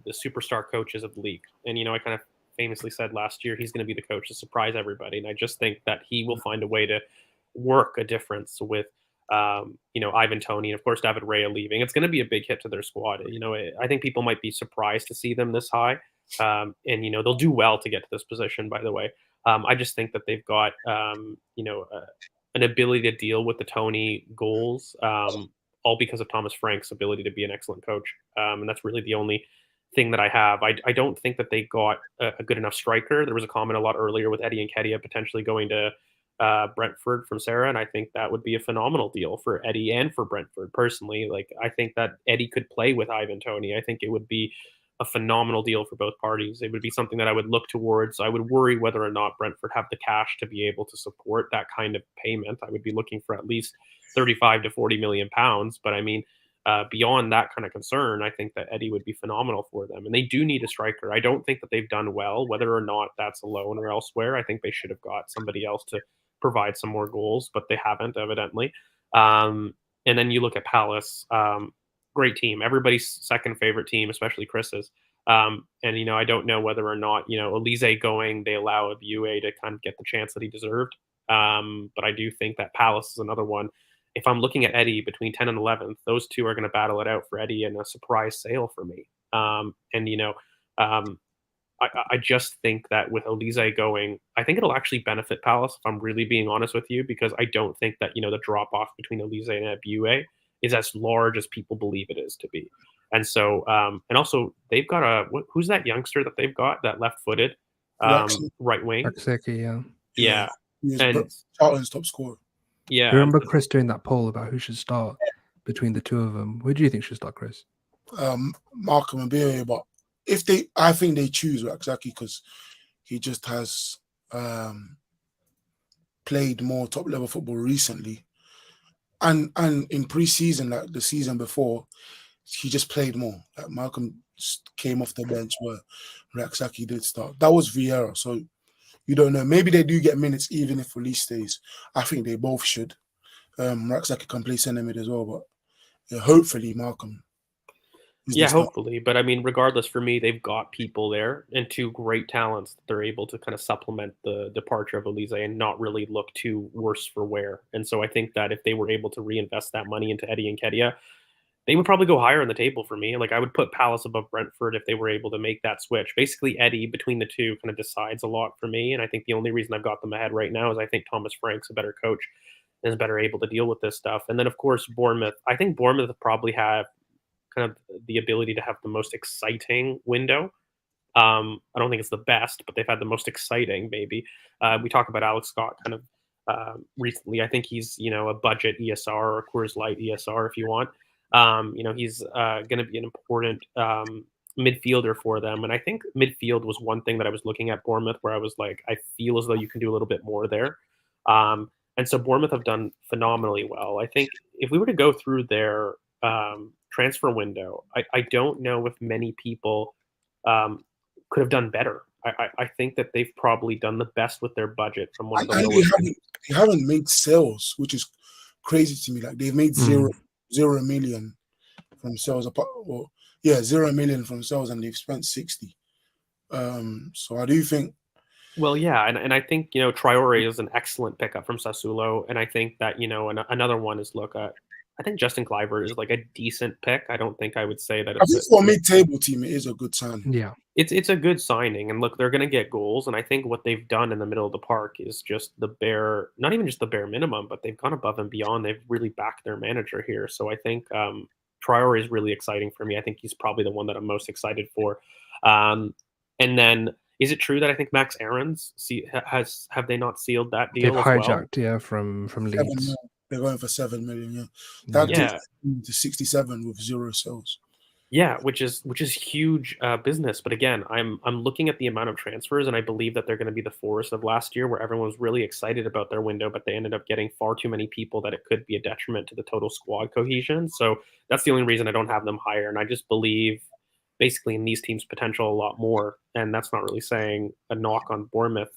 the superstar coaches of the league. And, I kind of famously said last year he's going to be the coach to surprise everybody. And I just think that he will find a way to work a difference with, Ivan Toney and, of course, David Raya leaving. It's going to be a big hit to their squad. I think people might be surprised to see them this high. And, they'll do well to get to this position, by the way. I just think that they've got, an ability to deal with the Toney goals, all because of Thomas Frank's ability to be an excellent coach. And that's really the only thing that I have. I don't think that they got a good enough striker. There was a comment a lot earlier with Eddie Nketiah potentially going to Brentford from Sarah, and I think that would be a phenomenal deal for Eddie and for Brentford personally. Like, I think that Eddie could play with Ivan Toney. I think it would be a phenomenal deal for both parties. It would be something that I would look towards. I would worry whether or not Brentford have the cash to be able to support that kind of payment. I would be looking for at least 35 to 40 million pounds. But I mean, beyond that kind of concern, I think that Eddie would be phenomenal for them. And they do need a striker. I don't think that they've done well, whether or not that's a loan or elsewhere. I think they should have got somebody else to provide some more goals, but they haven't, evidently. And then you look at Palace. Great team. Everybody's second favorite team, especially Chris's. And, I don't know whether or not, Olise going, they allow a BUA to kind of get the chance that he deserved. But I do think that Palace is another one. If I'm looking at Eddie between 10 and 11th, those two are going to battle it out for Eddie in a surprise sale for me. I just think that with Olise going, I think it'll actually benefit Palace, if I'm really being honest with you, because I don't think that, the drop off between Olise and BUA is as large as people believe it is to be. And so, and also they've got who's that youngster that they've got, that left-footed right wing? Rakseki, yeah. And Charlton's top scorer. Yeah. Do you remember Chris doing that poll about who should start between the two of them? Who do you think should start, Chris? Markham and BA, but I think they choose Rakseki because he just has played more top level football recently, and in pre-season, like the season before, he just played more. Like Malcolm came off the bench where Rakseki did start. That was Vieira, so you don't know. Maybe they do get minutes even if Olise stays. I think they both should. Rakseki can play centre mid as well, but yeah, hopefully Malcolm. Yeah, hopefully. But I mean, regardless, for me, they've got people there and two great talents that they're able to kind of supplement the departure of Olise and not really look too worse for wear. And so I think that if they were able to reinvest that money into Eddie Nketiah, they would probably go higher on the table for me. Like, I would put Palace above Brentford if they were able to make that switch. Basically, Eddie between the two kind of decides a lot for me. And I think the only reason I've got them ahead right now is I think Thomas Frank's a better coach and is better able to deal with this stuff. And then, of course, Bournemouth. I think Bournemouth probably have kind of the ability to have the most exciting window I don't think it's the best, but they've had the most exciting, maybe. We talk about Alex Scott kind of recently. I think he's, a budget ESR or a Coors Light ESR if you want. He's going to be an important midfielder for them. And I think midfield was one thing that I was looking at Bournemouth where I was like, I feel as though you can do a little bit more there. And so Bournemouth have done phenomenally well. I think if we were to go through their transfer window, I don't know if many people could have done better. I think that they've probably done the best with their budget from one of the lowest. They haven't made sales, which is crazy to me. Like they've made 0 million from sales. 0 million from sales, and they've spent 60. So I do think. Well, yeah, and I think Traore is an excellent pickup from Sassuolo, and I think that another one is I think Justin Kluivert is like a decent pick. I don't think I would say that. I think for a mid-table team, it is a good sign. Yeah, it's a good signing, and look, they're going to get goals, and I think what they've done in the middle of the park is just not even just the bare minimum, but they've gone above and beyond. They've really backed their manager here, so I think Traore is really exciting for me. I think he's probably the one that I'm most excited for. And then, is it true that I think Max Aarons have they not sealed that deal? They've hijacked, from Leeds. They're going for 7 million. That takes to 67 with 0 sales. Yeah, which is huge business. But again, I'm looking at the amount of transfers, and I believe that they're going to be the Forest of last year, where everyone was really excited about their window, but they ended up getting far too many people that it could be a detriment to the total squad cohesion. So that's the only reason I don't have them higher. And I just believe basically in these teams' potential a lot more. And that's not really saying a knock on Bournemouth,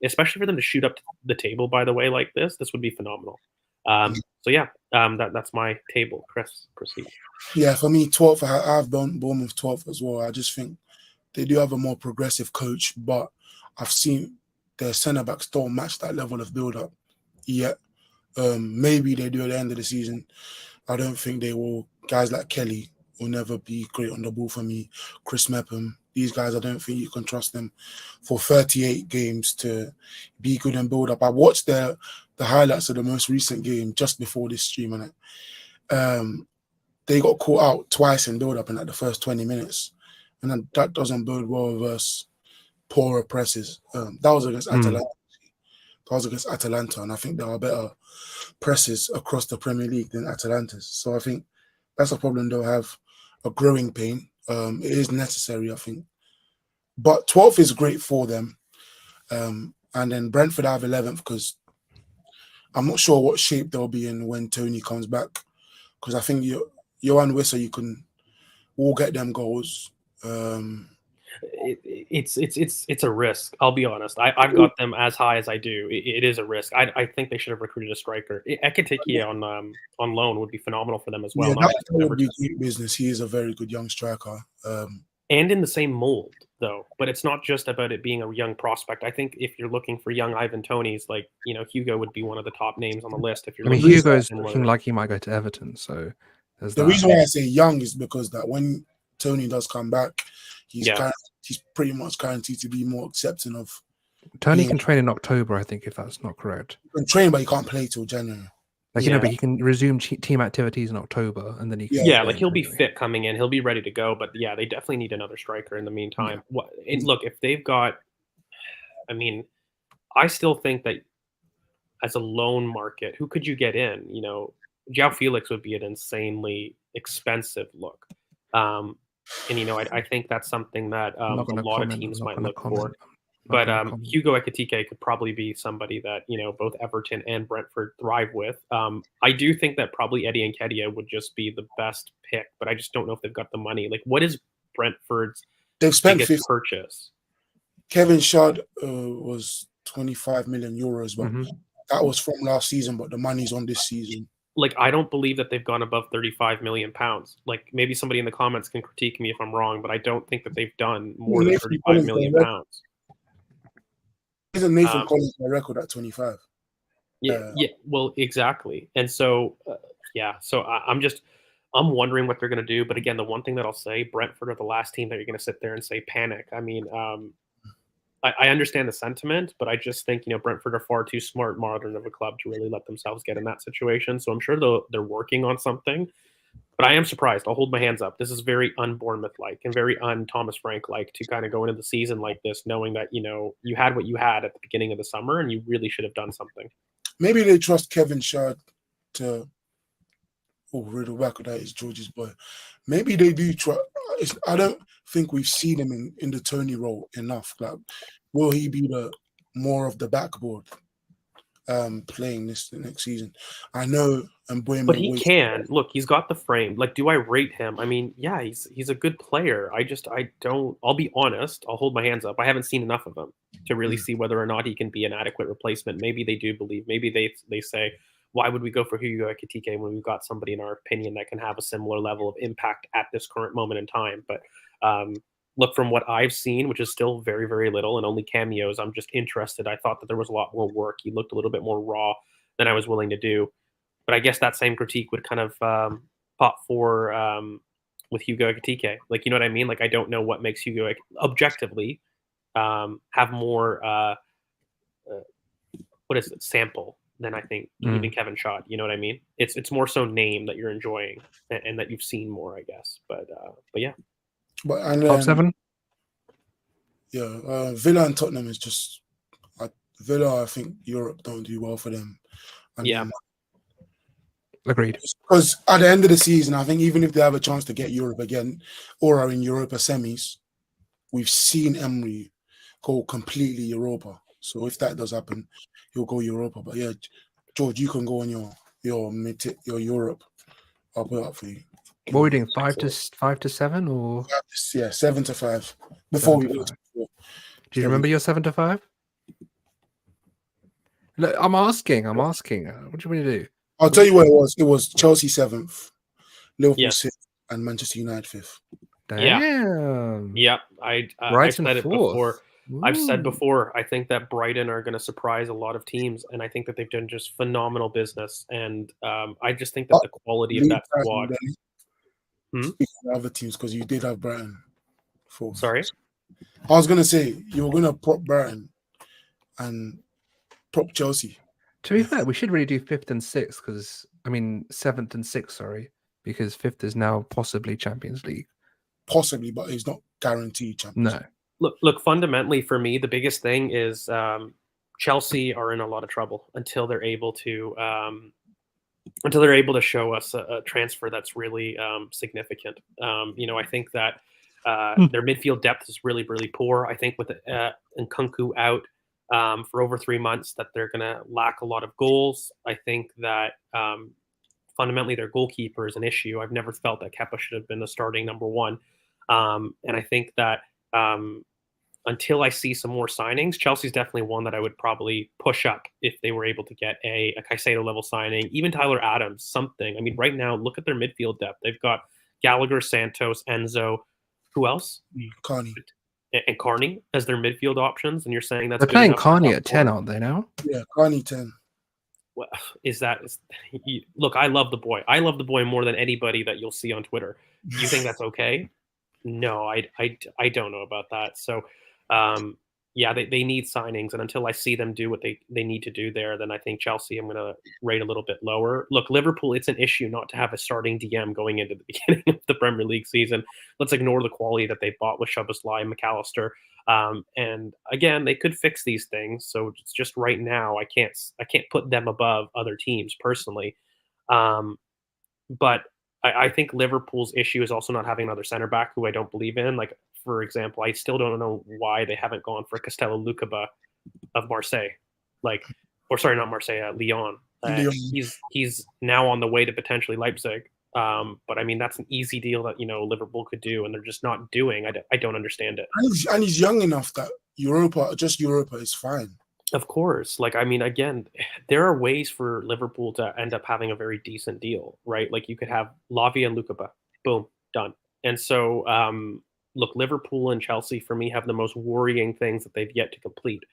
especially for them to shoot up the table, by the way, like this would be phenomenal. That's my table. Chris, proceed. Yeah, for me, 12th, I've done Bournemouth 12th as well. I just think they do have a more progressive coach, but I've seen their centre-backs don't match that level of build-up yet. Maybe they do at the end of the season. I don't think they will. Guys like Kelly will never be great on the ball for me. Chris Mepham, these guys, I don't think you can trust them for 38 games to be good and build up. I watched the highlights of the most recent game just before this stream, and they got caught out twice in build up in the first 20 minutes, and that doesn't bode well with us poorer presses. That was against Atalanta. And I think there are better presses across the Premier League than Atalanta's. So I think that's a problem they'll have, a growing pain. It is necessary, I think. But 12th is great for them. And then Brentford have 11th because I'm not sure what shape they'll be in when Tony comes back. Because I think Johan Wissa, will get them goals. It's a risk. I'll be honest. I've got them as high as I do. It is a risk. I think they should have recruited a striker. Ekitike on loan would be phenomenal for them as well. Yeah, that would be great business. He is a very good young striker. And in the same mold, though. But it's not just about it being a young prospect. I think if you're looking for young Ivan Tonys, Hugo would be one of the top names on the list. If you're Hugo's looking like he might go to Everton. So the reason why I say young is because that when Tony does come back, he's pretty much guaranteed to be more accepting of. Tony can train in October, I think, if that's not correct. He can train, but he can't play till January. But he can resume team activities in October, and then he can. Yeah, he'll be fit coming in. He'll be ready to go. But yeah, they definitely need another striker in the meantime. Yeah. Look, if they've got, I still think that as a loan market, who could you get in? João Felix would be an insanely expensive look. I think that's something that a lot of teams might look for. But Hugo Ekitike could probably be somebody that both Everton and Brentford thrive with. I do think that probably Eddie Nketiah would just be the best pick, but I just don't know if they've got the money. What is Brentford's biggest purchase? Kevin Shard was 25 million euros, but that was from last season. But the money's on this season. I don't believe that they've gone above 35 million pounds. Maybe somebody in the comments can critique me if I'm wrong, but I don't think that they've done more than 35 million pounds. Isn't Nathan Collins my record at 25? Yeah, well, exactly. And so, so I'm wondering what they're going to do. But again, the one thing that I'll say, Brentford are the last team that you're going to sit there and say panic. I understand the sentiment, but I just think, Brentford are far too smart, modern of a club to really let themselves get in that situation. So I'm sure they're working on something. But I am surprised. I'll hold my hands up. This is very un-Bournemouth-like and very un-Thomas Frank-like to kind of go into the season like this, knowing that, you had what you had at the beginning of the summer and you really should have done something. Maybe they trust Kevin Shard to... Oh, Riddle back of that is George's boy. Maybe they do try. I don't think we've seen him in the Tony role enough. Like, will he be the more of the backboard playing the next season? I know, and But he can. Look, he's got the frame. Like, do I rate him? I mean, yeah, he's a good player. I don't. I'll be honest. I'll hold my hands up. I haven't seen enough of him to really see whether or not he can be an adequate replacement. Maybe they do believe. Maybe they say, why would we go for Hugo Ekitike when we've got somebody, in our opinion, that can have a similar level of impact at this current moment in time? But look, from what I've seen, which is still very, very little and only cameos, I'm just interested. I thought that there was a lot more work. He looked a little bit more raw than I was willing to do. But I guess that same critique would kind of pop for with Hugo Ekitike. Like, you know what I mean? Like, I don't know what makes Hugo objectively have more sample than I think even Kevin Schott. You know what I mean? It's more so name that you're enjoying and that you've seen more, I guess. But yeah. But Top 7? Yeah, Villa and Tottenham is just Villa. I think Europe don't do well for them. And yeah. Agreed. Because at the end of the season, I think even if they have a chance to get Europe again or are in Europa semis, we've seen Emery go completely Europa. So if that does happen, he'll go Europa. But yeah, George, you can go on your Europe. I'll put it up for you. What are we doing? 5 to 7 or? Yeah, 7 to 5. Before we go to 4. Do you remember your 7 to 5? Look, I'm asking. What do you want me to do? I'll tell you what it was. It was Chelsea 7th, Liverpool 6th, and Manchester United 5th. Damn. Yeah. I've said it before. I've said before, I think that Brighton are going to surprise a lot of teams, and I think that they've done just phenomenal business. And I just think that the quality of that squad. Speaking of other teams, because you did have Brighton 4th. Sorry? I was going to say, you were going to prop Brighton and prop Chelsea. To be fair, we should really do 5th and 6th because, 7th and 6th, sorry, because 5th is now possibly Champions League. Possibly, but it's not guaranteed Champions League. Look, fundamentally for me, the biggest thing is Chelsea are in a lot of trouble until they're able to show us a transfer that's really significant. I think that their midfield depth is really, really poor. I think with Nkunku out for over 3 months, that they're going to lack a lot of goals. I think that fundamentally their goalkeeper is an issue. I've never felt that Kepa should have been the starting number 1. And I think that until I see some more signings, Chelsea's definitely one that I would probably push up if they were able to get a Caicedo level signing, even Tyler Adams, something. Right now, look at their midfield depth. They've got Gallagher, Santos, Enzo. Who else? Carney. And Carney as their midfield options. And you're saying that's they're playing Carney at 10, aren't they now? Yeah, Carney 10. Well, look, I love the boy. I love the boy more than anybody that you'll see on Twitter. You think that's okay? No, I don't know about that. So, they need signings, and until I see them do what they need to do there, then I think Chelsea I'm going to rate a little bit lower. Look, Liverpool, it's an issue not to have a starting DM going into the beginning of the Premier League season. Let's ignore the quality that they bought with Szoboszlai and McAllister. And again, they could fix these things. So it's just right now, I can't put them above other teams personally. But I think Liverpool's issue is also not having another center back who I don't believe in. Like, for example, I still don't know why they haven't gone for Castello Lukeba of Marseille. Not Marseille, Lyon. He's now on the way to potentially Leipzig. But that's an easy deal that Liverpool could do, and they're just not doing. I don't understand it. And he's young enough that Europa is fine. Of course. Again, there are ways for Liverpool to end up having a very decent deal, right? Like, you could have Lavia Lukeba, boom, done. And so, look, Liverpool and Chelsea, for me, have the most worrying things that they've yet to complete.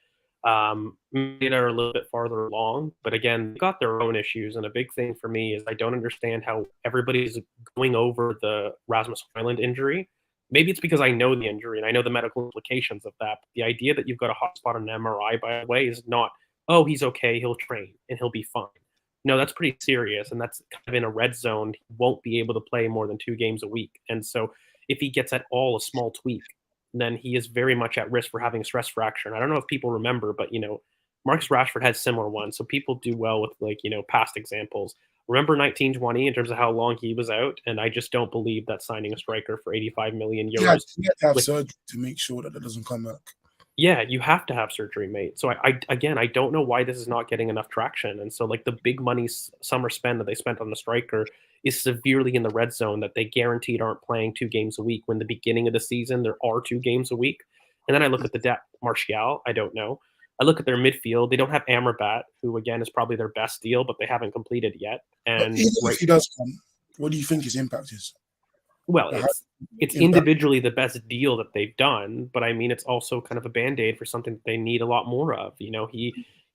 Maybe they're a little bit farther along, but again, they've got their own issues. And a big thing for me is I don't understand how everybody's going over the Rasmus Højlund injury. Maybe it's because I know the injury and I know the medical implications of that. But the idea that you've got a hotspot on an MRI, by the way, is not, oh, he's okay, he'll train and he'll be fine. no, that's pretty serious, and that's kind of in a red zone. He won't be able to play more than 2 games a week, and so if he gets at all a small tweak, then he is very much at risk for having a stress fracture. And I don't know if people remember, but Marcus Rashford had similar ones, so people do well with past examples. Remember 1920 in terms of how long he was out, and I just don't believe that signing a striker for 85 million euros. He had to have surgery to make sure that doesn't come back. Yeah, you have to have surgery, mate. So I don't know why this is not getting enough traction. And so the big money summer spend that they spent on the striker is severely in the red zone that they guaranteed aren't playing 2 games a week when the beginning of the season there are 2 games a week. And then I look at the depth. Martial, I don't know. I look at their midfield. They don't have Amrabat, who again is probably their best deal, but they haven't completed yet. And if he does come, what do you think his impact is? Well, it's individually the best deal that they've done, but I mean, it's also kind of a band-aid for something that they need a lot more of. He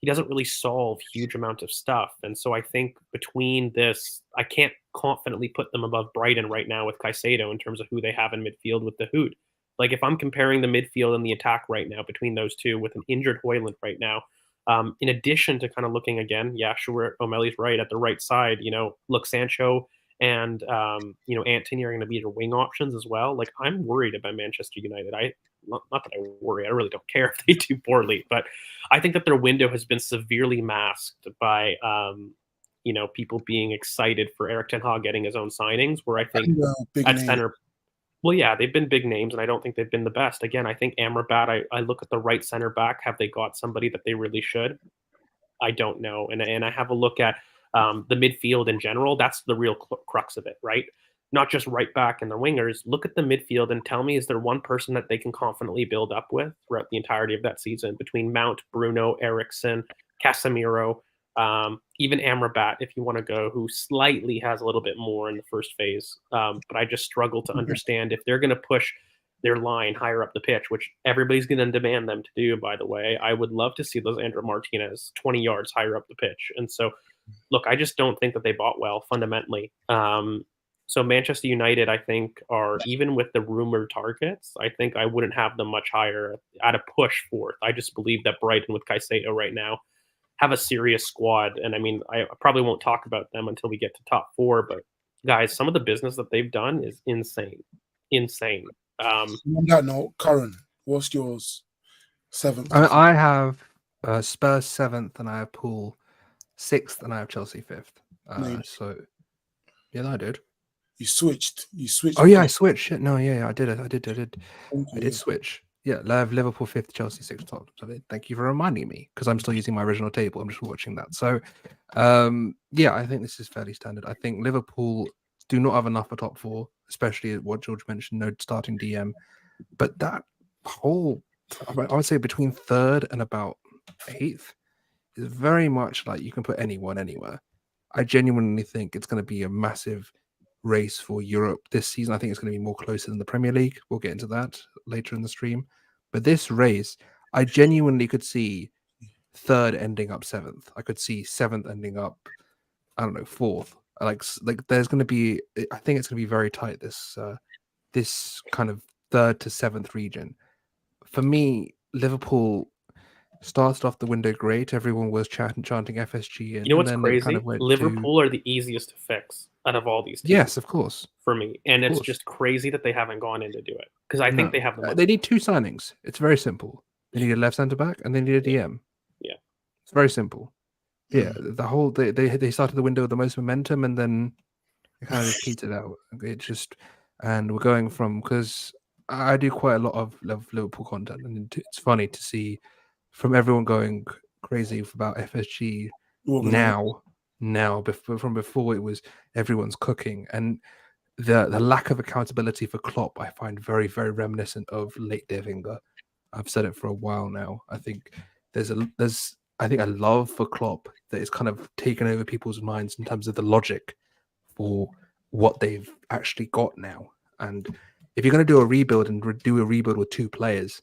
doesn't really solve huge amounts of stuff. And so I think between this, I can't confidently put them above Brighton right now with Caicedo in terms of who they have in midfield with the Hood. If I'm comparing the midfield and the attack right now between those two with an injured Højlund right now, in addition to kind of looking again, yeah, sure, O'Malley's right at the right side, look, Sancho and Antony are going to be their wing options as well. I'm worried about Manchester United. Not that I worry. I really don't care if they do poorly, but I think that their window has been severely masked by people being excited for Erik ten Hag getting his own signings. Where I think at center, well, yeah, they've been big names, and I don't think they've been the best. Again, I think Amrabat. I look at the right center back. Have they got somebody that they really should? I don't know, and I have a look at the midfield in general. That's the real crux of it, right? Not just right back and the wingers. Look at the midfield and tell me, is there one person that they can confidently build up with throughout the entirety of that season between Mount, Bruno, Eriksen, Casemiro, even Amrabat, if you want to go, who slightly has a little bit more in the first phase. But I just struggle to understand if they're going to push their line higher up the pitch, which everybody's going to demand them to do, by the way. I would love to see those Lisandro Martinez 20 yards higher up the pitch. And so, look, I just don't think that they bought well fundamentally. So Manchester United, I think, are, even with the rumored targets, I think I wouldn't have them much higher at a push fourth. I just believe that Brighton with Caicedo right now have a serious squad. And I mean, I probably won't talk about them until we get to top 4, but guys, some of the business that they've done is insane. Insane. On that note, Karen, what's yours? 7th. I have Spurs 7th, and I have Pool 6th, and I have Chelsea 5th. So yeah, I did. You switched. Oh yeah, I switched. No, yeah, I did switch. Yeah, I have Liverpool 5th, Chelsea 6th, top. So thank you for reminding me, because I'm still using my original table. I'm just watching that. So yeah, I think this is fairly standard. I think Liverpool do not have enough for top 4, especially what George mentioned, no starting DM. But that whole, I would say between 3rd and about 8th is very much like you can put anyone anywhere. I genuinely think it's going to be a massive race for Europe this season. I think it's going to be more closer than the Premier League. We'll get into that later in the stream. But this race, I genuinely could see 3rd ending up 7th. I could see 7th ending up, I don't know, 4th. Like there's going to be, I think it's going to be very tight, this kind of 3rd to 7th region. For me, Liverpool started off the window great. Everyone was chanting FSG. And, you know what's and then crazy? Kind of Liverpool are the easiest to fix out of all these teams. Yes, of course. For me. And it's just crazy that they haven't gone in to do it. Because I think they have the money. They need 2 signings. It's very simple. They need a left centre back and they need a DM. Yeah. It's very simple. Yeah. The whole they started the window with the most momentum, and then it kind of just petered out. It just, and we're going from, because I do quite a lot of Liverpool content, and it's funny to see from everyone going crazy about FSG now, from before it was everyone's cooking, and the lack of accountability for Klopp I find very, very reminiscent of late Der Wenger. I've said it for a while now. I think there's a love for Klopp that is kind of taken over people's minds in terms of the logic for what they've actually got now. And if you're going to do a rebuild and do a rebuild with 2 players,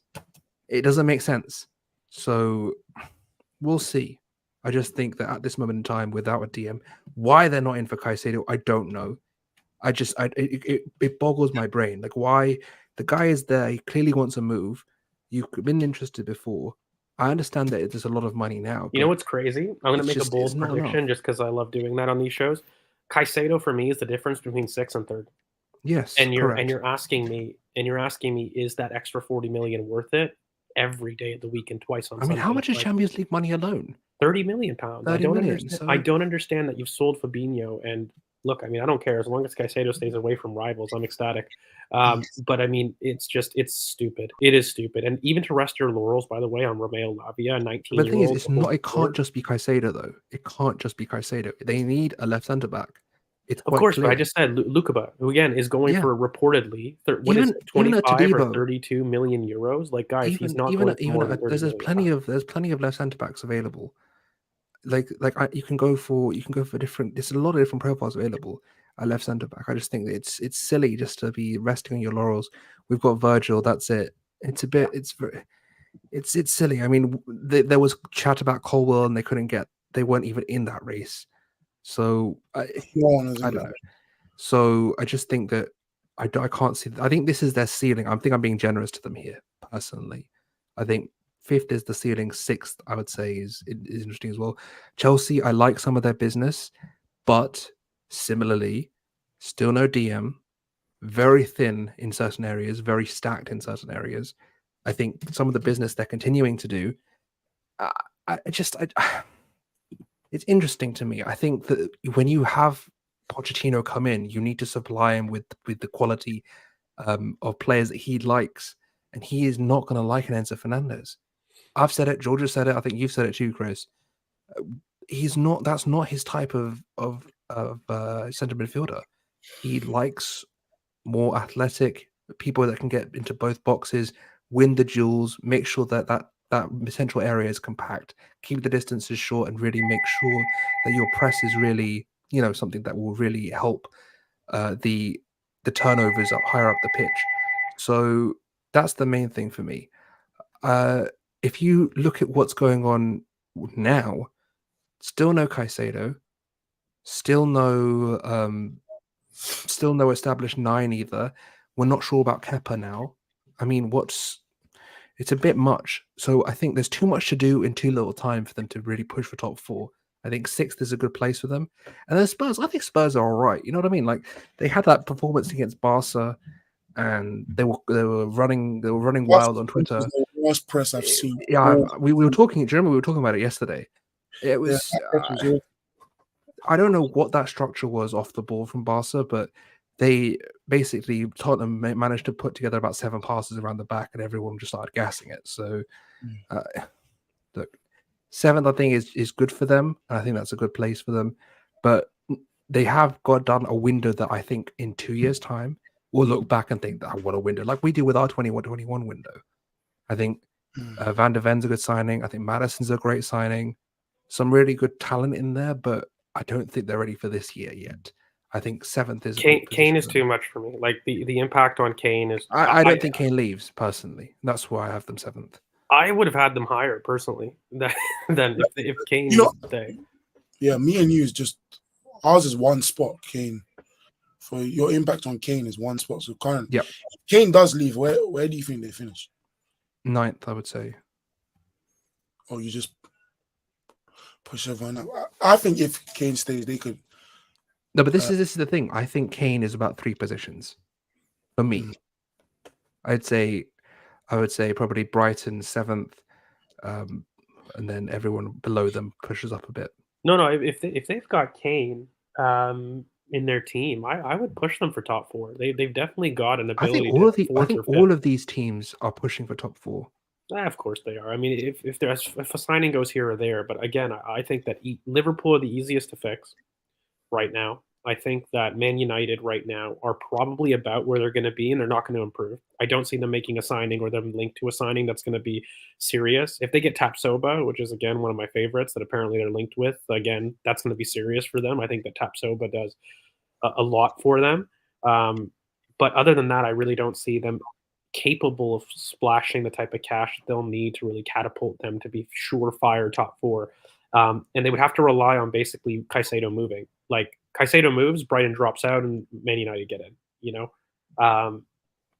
it doesn't make sense. So we'll see. I just think that at this moment in time, without a DM, why they're not in for Caicedo, I don't know. It boggles my brain. Like, why the guy is there? He clearly wants a move. You've been interested before. I understand that there's a lot of money now. You know what's crazy? I'm going to make a it's bold not prediction enough. just because I love doing that on these shows. Caicedo for me is the difference between 6th and 3rd. Yes, And correct. you're asking me, is that extra 40 million worth it? Every day of the week and twice on I mean, Sunday. how much is Champions League money alone? 30 million pounds. 30 million. So I don't understand that you've sold Fabinho. And look, I mean, I don't care as long as Caicedo stays away from rivals. I'm ecstatic. But I mean, it's stupid. It is stupid. And even to rest your laurels, by the way, on Romeo Lavia, a 19-year-old. the thing is, it's not. It can't just be Caicedo though. It can't just be Caicedo. They need a left centre back. It's Of quite course, clear. but I just said Lukeba, who again is going for reportedly what is it, 25 or 32 million euros. Like, guys, he's not going for more than 30 there's plenty of left centre backs available. You can go for different. There's a lot of different profiles available at left centre back. I just think that it's silly just to be resting on your laurels. We've got Virgil. That's it. It's a bit. It's silly. I mean, there was chat about Colwell and they weren't even in that race. So I don't know. So I just think that I can't see. I think this is their ceiling. I think I'm being generous to them here, personally. I think 5th is the ceiling. 6th, I would say, is interesting as well. Chelsea, I like some of their business, but similarly, still no DM. Very thin in certain areas, very stacked in certain areas. I think some of the business they're continuing to do, it's interesting to me. I think that when you have Pochettino come in, you need to supply him with the quality of players that he likes, and he is not going to like an Enzo Fernandez. I've said it. Georgia said it. I think you've said it too, Chris. He's not. That's not his type of centre midfielder. He likes more athletic people that can get into both boxes, win the duels, make sure that central area is compact, keep the distances short, and really make sure that your press is really, something that will really help the turnovers up higher up the pitch. So that's the main thing for me. If you look at what's going on now, still no Caicedo, still no established 9 either. We're not sure about Kepa now. I mean, it's a bit much. So I think there's too much to do in too little time for them to really push for top 4. I think 6th is a good place for them. And then Spurs, I think Spurs are all right. You know what I mean? Like, they had that performance against Barca, and they were running wild on Twitter. The worst press I've seen. Yeah, we were talking. Do you remember we were talking about it yesterday? It was. I don't know what that structure was off the ball from Barca, but they basically Tottenham managed to put together about 7 passes around the back, and everyone just started gassing it. So, look, 7th I think is good for them, and I think that's a good place for them. But they have done a window that I think in 2 years' time we'll look back and think that what a window, like we do with our 21-21 window. I think Van der Ven's a good signing. I think Madison's a great signing. Some really good talent in there, but I don't think they're ready for this year yet. I think 7th is Kane is too much for me. Like the impact on Kane is. I don't think Kane leaves personally. That's why I have them 7th. I would have had them higher personally than if Kane needs to stay. Yeah, me and you is just ours is one spot. Kane, for your impact on Kane is one spot. So Kane does leave. Where do you think they finish? 9th, I would say. Or you just push everyone up. I think if Kane stays, they could. No, but this is the thing. I think Kane is about 3 positions for me. I would say probably Brighton 7th, and then everyone below them pushes up a bit. No. If they've got Kane in their team, I would push them for top 4. They've definitely got an ability. I think all of these teams are pushing for top 4. Of course they are. I mean, if a signing goes here or there, but again, I think that Liverpool are the easiest to fix right now. I think that Man United right now are probably about where they're going to be, and they're not going to improve. I don't see them making a signing or them linked to a signing that's going to be serious. If they get Tapsoba, which is, again, one of my favorites that apparently they're linked with, again, that's going to be serious for them. I think that Tapsoba does a lot for them. But other than that, I really don't see them capable of splashing the type of cash they'll need to really catapult them to be surefire top 4. And they would have to rely on basically Caicedo moving. Like, Caicedo moves, Brighton drops out, and Man United get in.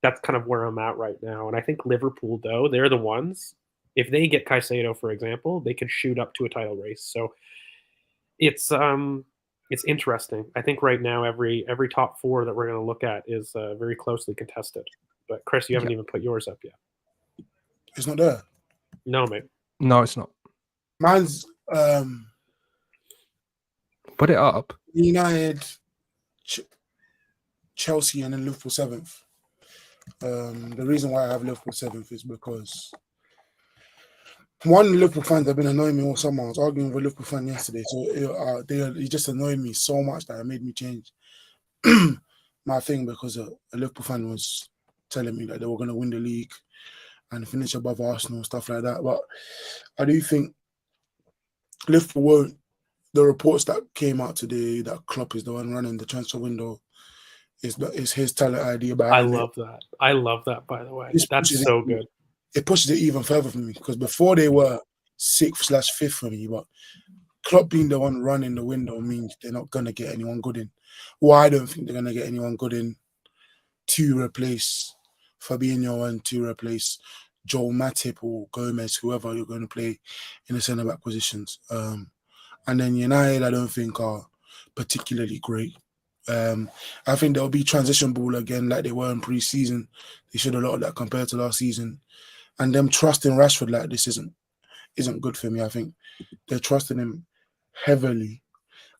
That's kind of where I'm at right now. And I think Liverpool, though, they're the ones If they get Caicedo, for example, they could shoot up to a title race. So it's interesting. I think right now every top four that we're going to look at is very closely contested. But Chris, you haven't even put yours up yet. It's not there. No, mate. No, it's not. Mine's Put it up. United, Chelsea, and then Liverpool 7th. The reason why I have Liverpool 7th is because one, Liverpool fans have been annoying me all summer. I was arguing with a Liverpool fan yesterday, so he just annoyed me so much that it made me change my thing, because a Liverpool fan was telling me that they were going to win the league and finish above Arsenal, stuff like that. But I do think Liverpool won't. The reports that came out today that Klopp is the one running the transfer window is his talent idea behind love that. I love that, by the way. This That's pushes so it- good. It pushes it even further for me, because before they were 6th/5th for me, but Klopp being the one running the window means they're not going to get anyone good in. Well, I don't think they're going to get anyone good in to replace Fabinho and to replace Joel Matip or Gomez, whoever you're going to play in the centre-back positions. And then United, I don't think are particularly great. I think there'll be transition ball again like they were in pre-season. They showed a lot of that compared to last season. And them trusting Rashford like this isn't good for me. I think they're trusting him heavily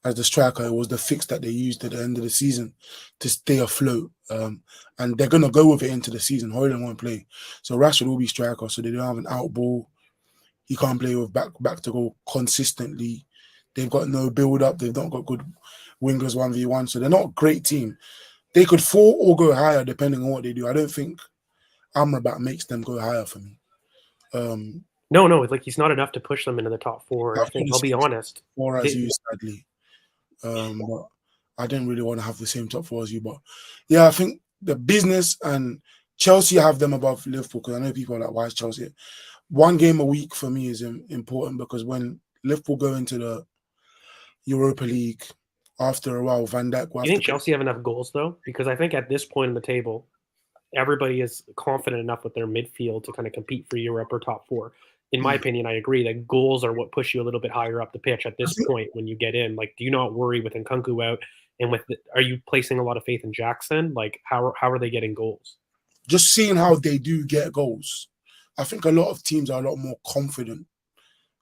as the striker. It was the fix that they used at the end of the season to stay afloat. And they're going to go with it into the season. Højlund won't play. So Rashford will be striker, so they don't have an out ball. He can't play with back to goal consistently. They've got no build-up. They've not got good wingers 1v1. So they're not a great team. They could fall or go higher depending on what they do. I don't think Amrabat makes them go higher for me. No, like he's not enough to push them into the top four. I think I'll be honest. Four as you, sadly. But I didn't really want to have the same top four as you. But yeah, I think the business and Chelsea have them above Liverpool, because I know people are like, why is Chelsea? One game a week for me is important, because when Liverpool go into the Europa League, after a while, Van Dijk will have You think to Chelsea have enough goals, though? Because I think at this point in the table, everybody is confident enough with their midfield to kind of compete for Europe or top four. In my opinion, I agree that goals are what push you a little bit higher up the pitch at this point when you get in. Like, do you not worry with Nkunku out? And are you placing a lot of faith in Jackson? Like, how are they getting goals? Just seeing how they do get goals. I think a lot of teams are a lot more confident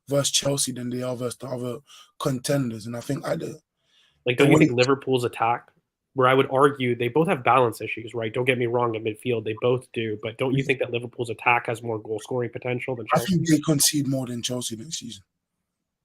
versus Chelsea than they are versus the other contenders. And I think don't you think Liverpool's attack, where I would argue they both have balance issues, right? Don't get me wrong, in midfield, they both do. But don't you think that Liverpool's attack has more goal-scoring potential than Chelsea? I think they concede more than Chelsea next season.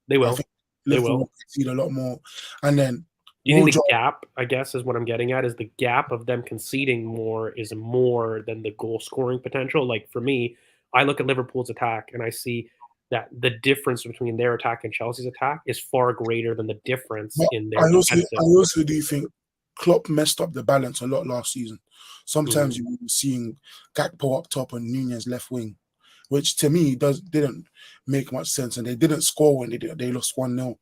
They will. I think Liverpool will concede a lot more. And then do you think the gap, I guess, is what I'm getting at, is the gap of them conceding more is more than the goal-scoring potential? Like, for me, I look at Liverpool's attack and I see that the difference between their attack and Chelsea's attack is far greater than the difference in their defensive. I also do think Klopp messed up the balance a lot last season. Sometimes you were seeing Gakpo up top and Nunez left wing, which to me didn't make much sense. And they didn't score when they lost 1-0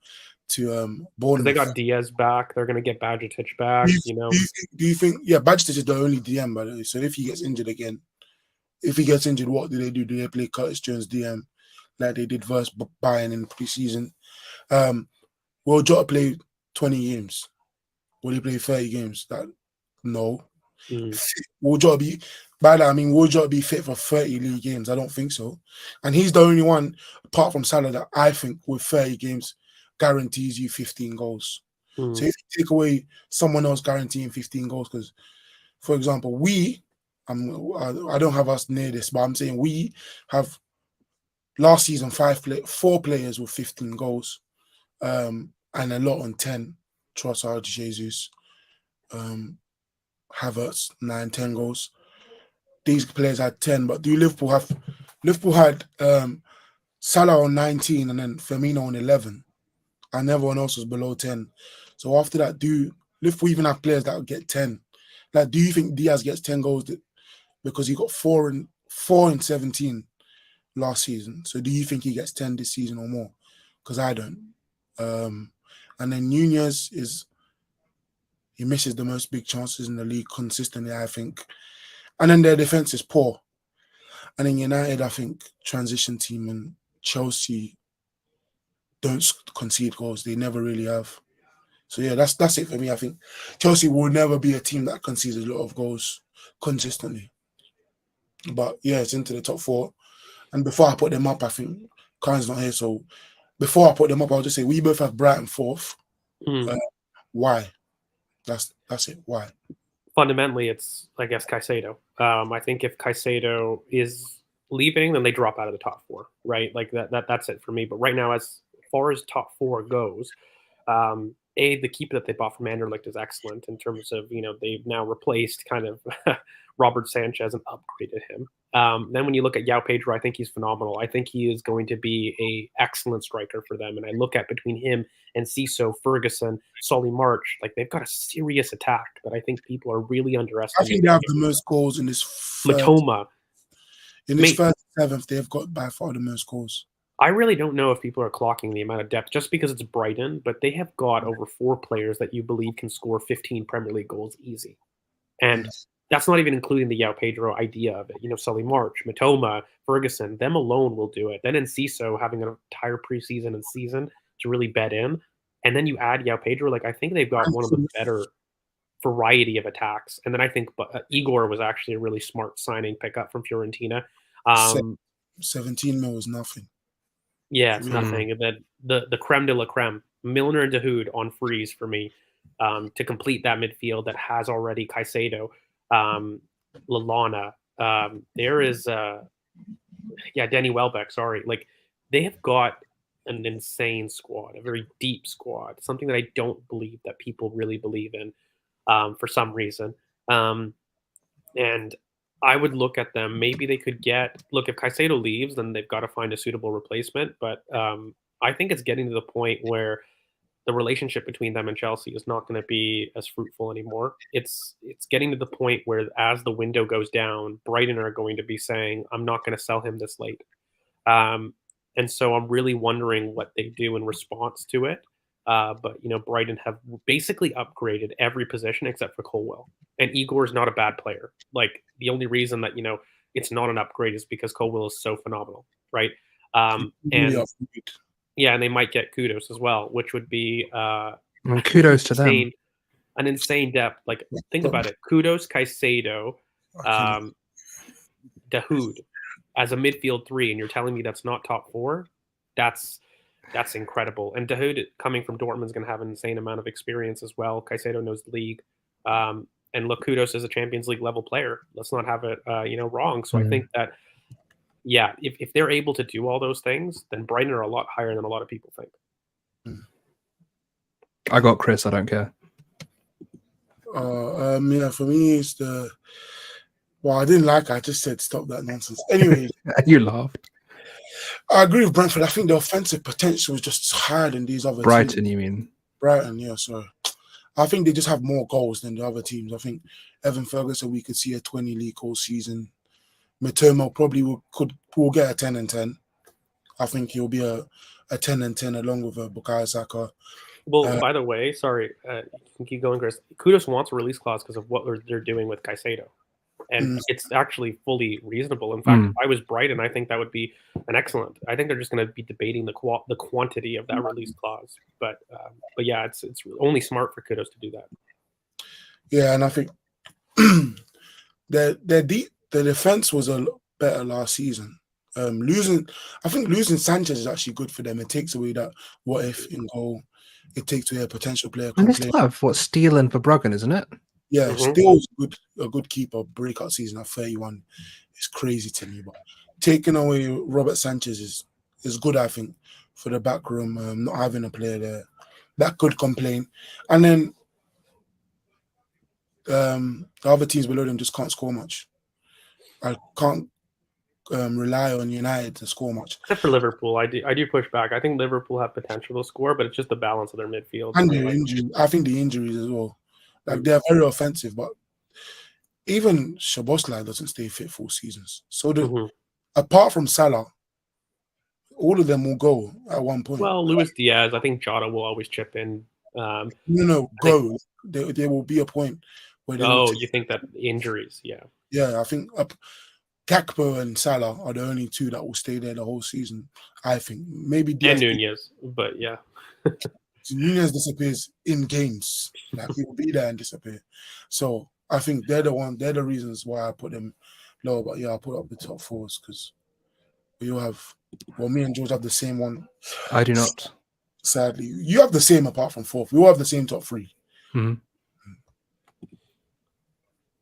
to Bournemouth. They got Diaz back. They're going to get Bajcetic back. Do you think? Yeah, Bajcetic is the only DM, by the way. So if he gets injured again, what do they do? Do they play Curtis Jones DM like they did versus Bayern in pre-season? Will Jota play 20 games? Will he play 30 games? No. Will Jota be by that? I mean, will Jota be fit for 30 league games? I don't think so. And he's the only one, apart from Salah, that I think with 30 games guarantees you 15 goals. So if you take away someone else guaranteeing 15 goals, because, for example, I don't have us near this, but I'm saying we have last season 4 players with 15 goals, and a lot on 10. Trossard, Jesus, Havertz, 9-10 goals. These players had 10, but Liverpool had Salah on 19 and then Firmino on 11, and everyone else was below 10. So after that, Liverpool even have players that will get 10? Like, do you think Diaz gets 10 goals because he got 4 in 17 last season? So do you think he gets 10 this season or more? Because I don't. And then Nunez he misses the most big chances in the league consistently, I think. And then their defense is poor. And then United, I think, transition team, and Chelsea don't concede goals. They never really have. So yeah, that's it for me. I think Chelsea will never be a team that concedes a lot of goals consistently. But yeah, it's into the top 4. And before I put them up, I think Khan's not here. So before I put them up, I'll just say we both have Brighton 4th. Why? That's it. Why? Fundamentally, it's, I guess, Caicedo. I think if Caicedo is leaving, then they drop out of the top 4, right? Like that's it for me. But right now, as far as top 4 goes, the keeper that they bought from Anderlecht is excellent in terms of, they've now replaced kind of Robert Sanchez and upgraded him. Then when you look at João Pedro, I think he's phenomenal. I think he is going to be a excellent striker for them. And I look at between him and Ciso, Ferguson, Solly March, like they've got a serious attack that I think people are really underestimating. I think they have the most goals in this Matoma. In this first 7th, they've got by far the most goals. I really don't know if people are clocking the amount of depth just because it's Brighton, but they have got over 4 players that you believe can score 15 Premier League goals easy. And that's not even including the João Pedro idea of it. Solly March, Matoma, Ferguson, them alone will do it. Then Enciso having an entire preseason and season to really bet in. And then you add João Pedro, like I think they've got one of the better variety of attacks. And then I think Igor was actually a really smart signing pickup from Fiorentina. 17 mil is nothing. Yeah, it's nothing. And then the creme de la creme, Milner and Dahoud on freeze for me to complete that midfield that has already Caicedo, Lallana. There is, Danny Welbeck, sorry. Like, they have got an insane squad, a very deep squad, something that I don't believe that people really believe in for some reason. And I would look at them. Maybe they could if Caicedo leaves, then they've got to find a suitable replacement. But I think it's getting to the point where the relationship between them and Chelsea is not going to be as fruitful anymore. It's getting to the point where as the window goes down, Brighton are going to be saying, I'm not going to sell him this late. And so I'm really wondering what they do in response to it. But Brighton have basically upgraded every position except for Colwill, and Igor is not a bad player. Like the only reason that it's not an upgrade is because Colwill is so phenomenal, right? And they might get Kudos as well, which would be kudos to them. An insane depth. Like think about it: Kudos, Caicedo, Dahoud as a midfield 3, and you're telling me that's not top 4? That's incredible. And Dahoud, coming from Dortmund, is going to have an insane amount of experience as well. Caicedo knows the league. And look, Kudos is a Champions League level player. Let's not have it, wrong. So I think that, if they're able to do all those things, then Brighton are a lot higher than a lot of people think. I got Chris. I don't care. For me, it's I didn't like it. I just said stop that nonsense. Anyway. You laughed. I agree with Brentford. I think the offensive potential is just higher than these other Brighton, teams. You mean? Brighton, yeah, sorry. I think they just have more goals than the other teams. I think Evan Ferguson, we could see a 20 league goal season. Matoma probably will get a 10 and 10. I think he'll be a 10 and 10 along with Bukayo Saka. Well, by the way, sorry, you can keep going, Chris. Kudos wants a release clause because of what they're doing with Caicedo. And it's actually fully reasonable. In fact, if I was Brighton, I think that would be an excellent. I think they're just going to be debating the quantity of that release clause. But yeah, it's only smart for Kudos to do that. Yeah, and I think the defense was a lot better last season. Losing Sanchez is actually good for them. It takes away that what if in goal. It takes away a potential player. And they still have Steele and Verbruggen, isn't it? Yeah, Steele's a good keeper. Breakout season at 31 is crazy to me. But taking away Robert Sanchez is good, I think, for the back room. Not having a player there that could complain, and then the other teams below them just can't score much. I can't rely on United to score much. Except for Liverpool, I do push back. I think Liverpool have potential to score, but it's just the balance of their midfield. And their injury. I think the injuries as well. Like they're very offensive, but even Szoboszlai doesn't stay fit full seasons. So apart from Salah, all of them will go at one point. Well, Luis Diaz, I think Jota will always chip in. There will be a point where they you think that injuries, yeah. Yeah, I think Gakpo and Salah are the only two that will stay there the whole season. I think maybe And Diaz. Nunez, but yeah. Nunez disappears in games. Like he will be there and disappear. So I think they're the reasons why I put them low. But yeah, I put up the top fours because we all have. Well, me and George have the same one. I do not. Sadly, you have the same apart from fourth. We all have the same top three. Mhm.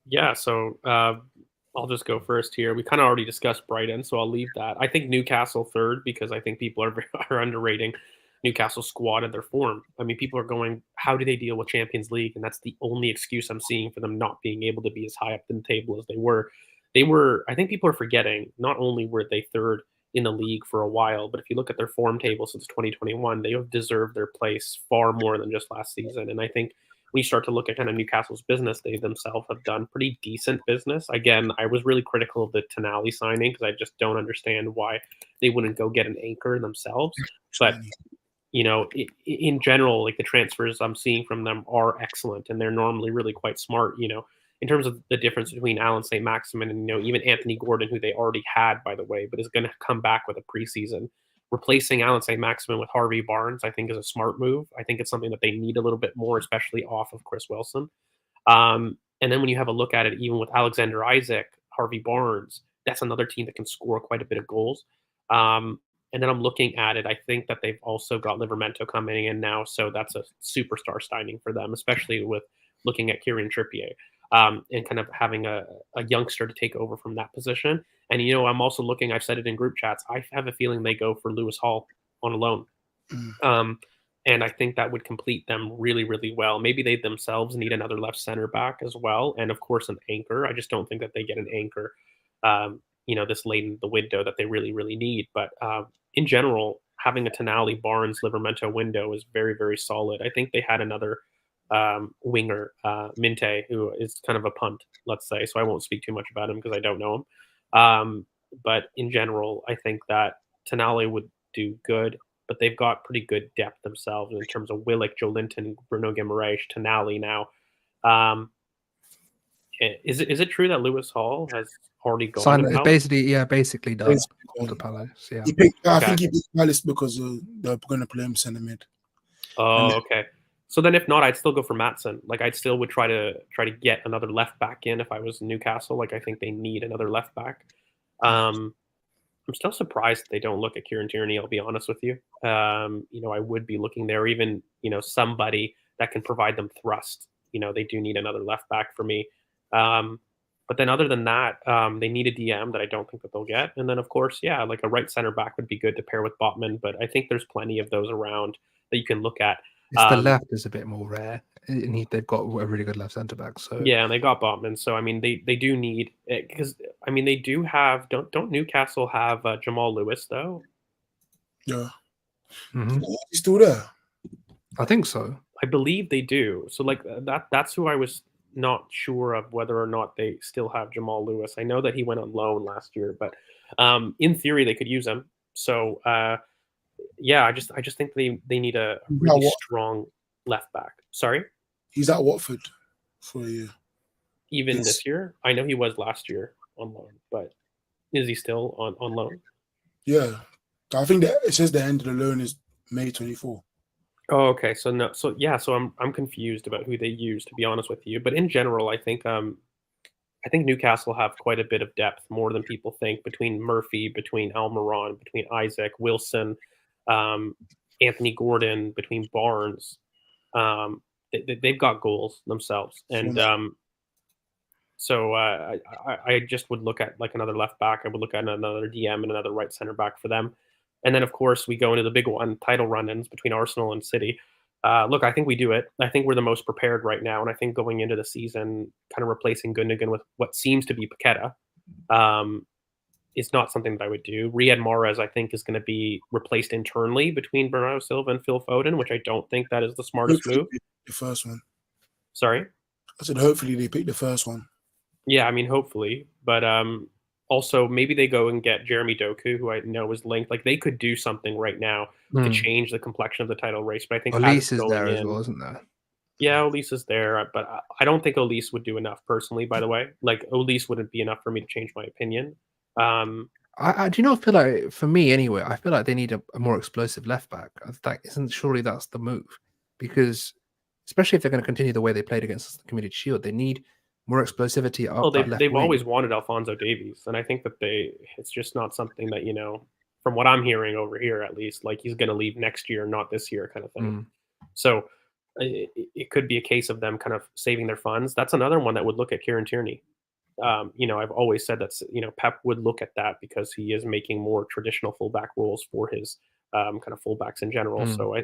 Yeah, so I'll just go first here. We kind of already discussed Brighton, so I'll leave that. I think Newcastle third because I think people are underrating Newcastle's squad and their form. I mean, people are going, how do they deal with Champions League? And that's the only excuse I'm seeing for them not being able to be as high up in the table as they were. I think people are forgetting, not only were they third in the league for a while, but if you look at their form table since 2021, they have deserved their place far more than just last season. And I think when you start to look at kind of Newcastle's business, they themselves have done pretty decent business. Again, I was really critical of the Tonali signing because I just don't understand why they wouldn't go get an anchor themselves. But in general, like the transfers I'm seeing from them are excellent, and they're normally really quite smart. In terms of the difference between Alan St. Maximin and even Anthony Gordon, who they already had, by the way, but is going to come back with a preseason. Replacing Alan St. Maximin with Harvey Barnes, I think, is a smart move. I think it's something that they need a little bit more, especially off of Chris Wilson. And then when you have a look at it, even with Alexander Isaac, Harvey Barnes, that's another team that can score quite a bit of goals. And then I'm looking at it. I think that they've also got Livermento coming in now, so that's a superstar signing for them, especially with looking at Kieran Trippier and kind of having a youngster to take over from that position. And I'm also looking. I've said it in group chats. I have a feeling they go for Lewis Hall on a loan. And I think that would complete them really, really well. Maybe they themselves need another left center back as well, and of course an anchor. I just don't think that they get an anchor, this late in the window that they really, really need. But in general, having a Tonali, Barnes, Livermento window is very, very solid. I think they had another winger, Minte, who is kind of a punt, let's say. So I won't speak too much about him because I don't know him. But in general, I think that Tonali would do good, but they've got pretty good depth themselves in terms of Willock, Joe Linton, Bruno Guimaraes, Tonali now. Is it true that Lewis Hall has already gone to Palace? Basically done to Palace. Yeah. I think he picked Palace because they're going to play him centre mid. Oh, okay. So then, if not, I'd still go for Maatsen. Like I still would try to get another left back in if I was Newcastle. Like I think they need another left back. I'm still surprised they don't look at Kieran Tierney. I'll be honest with you. I would be looking there, even somebody that can provide them thrust. They do need another left back for me. But then other than that, they need a DM that I don't think that they'll get. And then of course, yeah, like a right center back would be good to pair with Botman. But I think there's plenty of those around that you can look at. It's the left is a bit more rare. They've got a really good left centre back. So yeah, and they got Botman. So I mean, they do need it because I mean they do have don't Newcastle have Jamal Lewis though? Yeah, Mhm. He's still there. I think so. I believe they do. So like that's who I was not sure of whether or not they still have Jamal Lewis. I know that he went on loan last year, but in theory they could use him. So yeah, I just think they need a really strong left back. Sorry? He's at Watford for a year. Even this year? I know he was last year on loan, but is he still on loan? Yeah. I think that it says the end of the loan is May 24. Oh, okay. So no, so yeah, so I'm confused about who they use, to be honest with you. But in general, I think Newcastle have quite a bit of depth, more than people think, between Murphy, between Almiron, between Isaac, Wilson, Anthony Gordon, between Barnes. They've got goals themselves, and so I just would look at like another left back. I would look at another DM and another right center back for them. And then, of course, we go into the big one, title run-ins between Arsenal and City. Look, I think we do it. I think we're the most prepared right now. And I think going into the season, kind of replacing Gundogan with what seems to be Paqueta is not something that I would do. Riyad Mahrez, I think, is going to be replaced internally between Bernardo Silva and Phil Foden, which I don't think that is the smartest move. The first one. Sorry? I said hopefully they pick the first one. Yeah, I mean, hopefully. But also, maybe they go and get Jeremy Doku, who I know is linked. Like, they could do something right now to change the complexion of the title race. But I think Elise is there as well, isn't there? Yeah, Elise is there. But I don't think Elise would do enough, personally, by the way. Like, Elise wouldn't be enough for me to change my opinion. Do you not feel like, for me anyway, I feel like they need a more explosive left back. That isn't surely that's the move, because especially if they're going to continue the way they played against the Community Shield, they need more explosivity Well, up that left they've wing. always wanted Alphonso Davies, and I think that it's just not something that, from what I'm hearing over here at least, like he's going to leave next year, not this year, kind of thing. Mm. So it could be a case of them kind of saving their funds. That's another one that would look at Kieran Tierney. I've always said that's, Pep would look at that because he is making more traditional fullback roles for his kind of fullbacks in general. Mm. So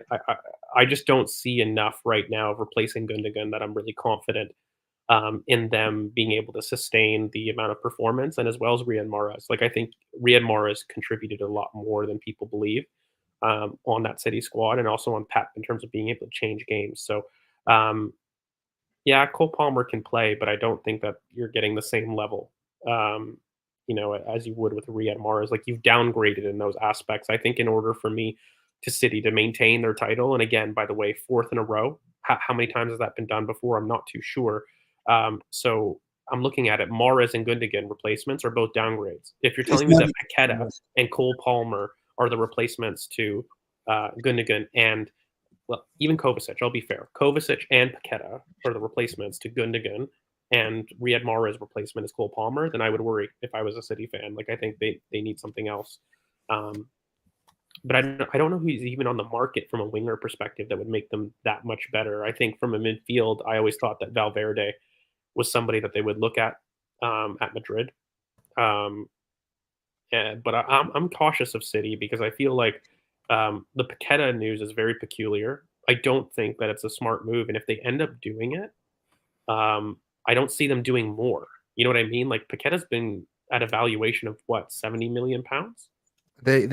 I just don't see enough right now of replacing Gundogan that I'm really confident in them being able to sustain the amount of performance, and as well as Riyad Mahrez. Like I think Riyad Mahrez contributed a lot more than people believe on that City squad, and also on Pep in terms of being able to change games. So um, yeah, Cole Palmer can play, but I don't think that you're getting the same level, um, as you would with Riyad Mahrez. Like you've downgraded in those aspects. I think in order for me to City to maintain their title, and again, by the way, fourth in a row. How many times has that been done before? I'm not too sure. So I'm looking at it. Mahrez and Gundogan replacements are both downgrades. If you're It's telling me not that Paqueta and Cole Palmer are the replacements to Gundogan and even Kovacic, I'll be fair. Kovacic and Paqueta are the replacements to Gundogan, and Riyad Mahrez replacement is Cole Palmer, then I would worry if I was a City fan. Like, I think they need something else. But I don't know who's even on the market from a winger perspective that would make them that much better. I think from a midfield, I always thought that Valverde was somebody that they would look at Madrid. But I'm cautious of City because I feel like the Paqueta news is very peculiar. I don't think that it's a smart move, and if they end up doing it, I don't see them doing more. You know what I mean? Like Paqueta's been at a valuation of what, 70 million pounds? They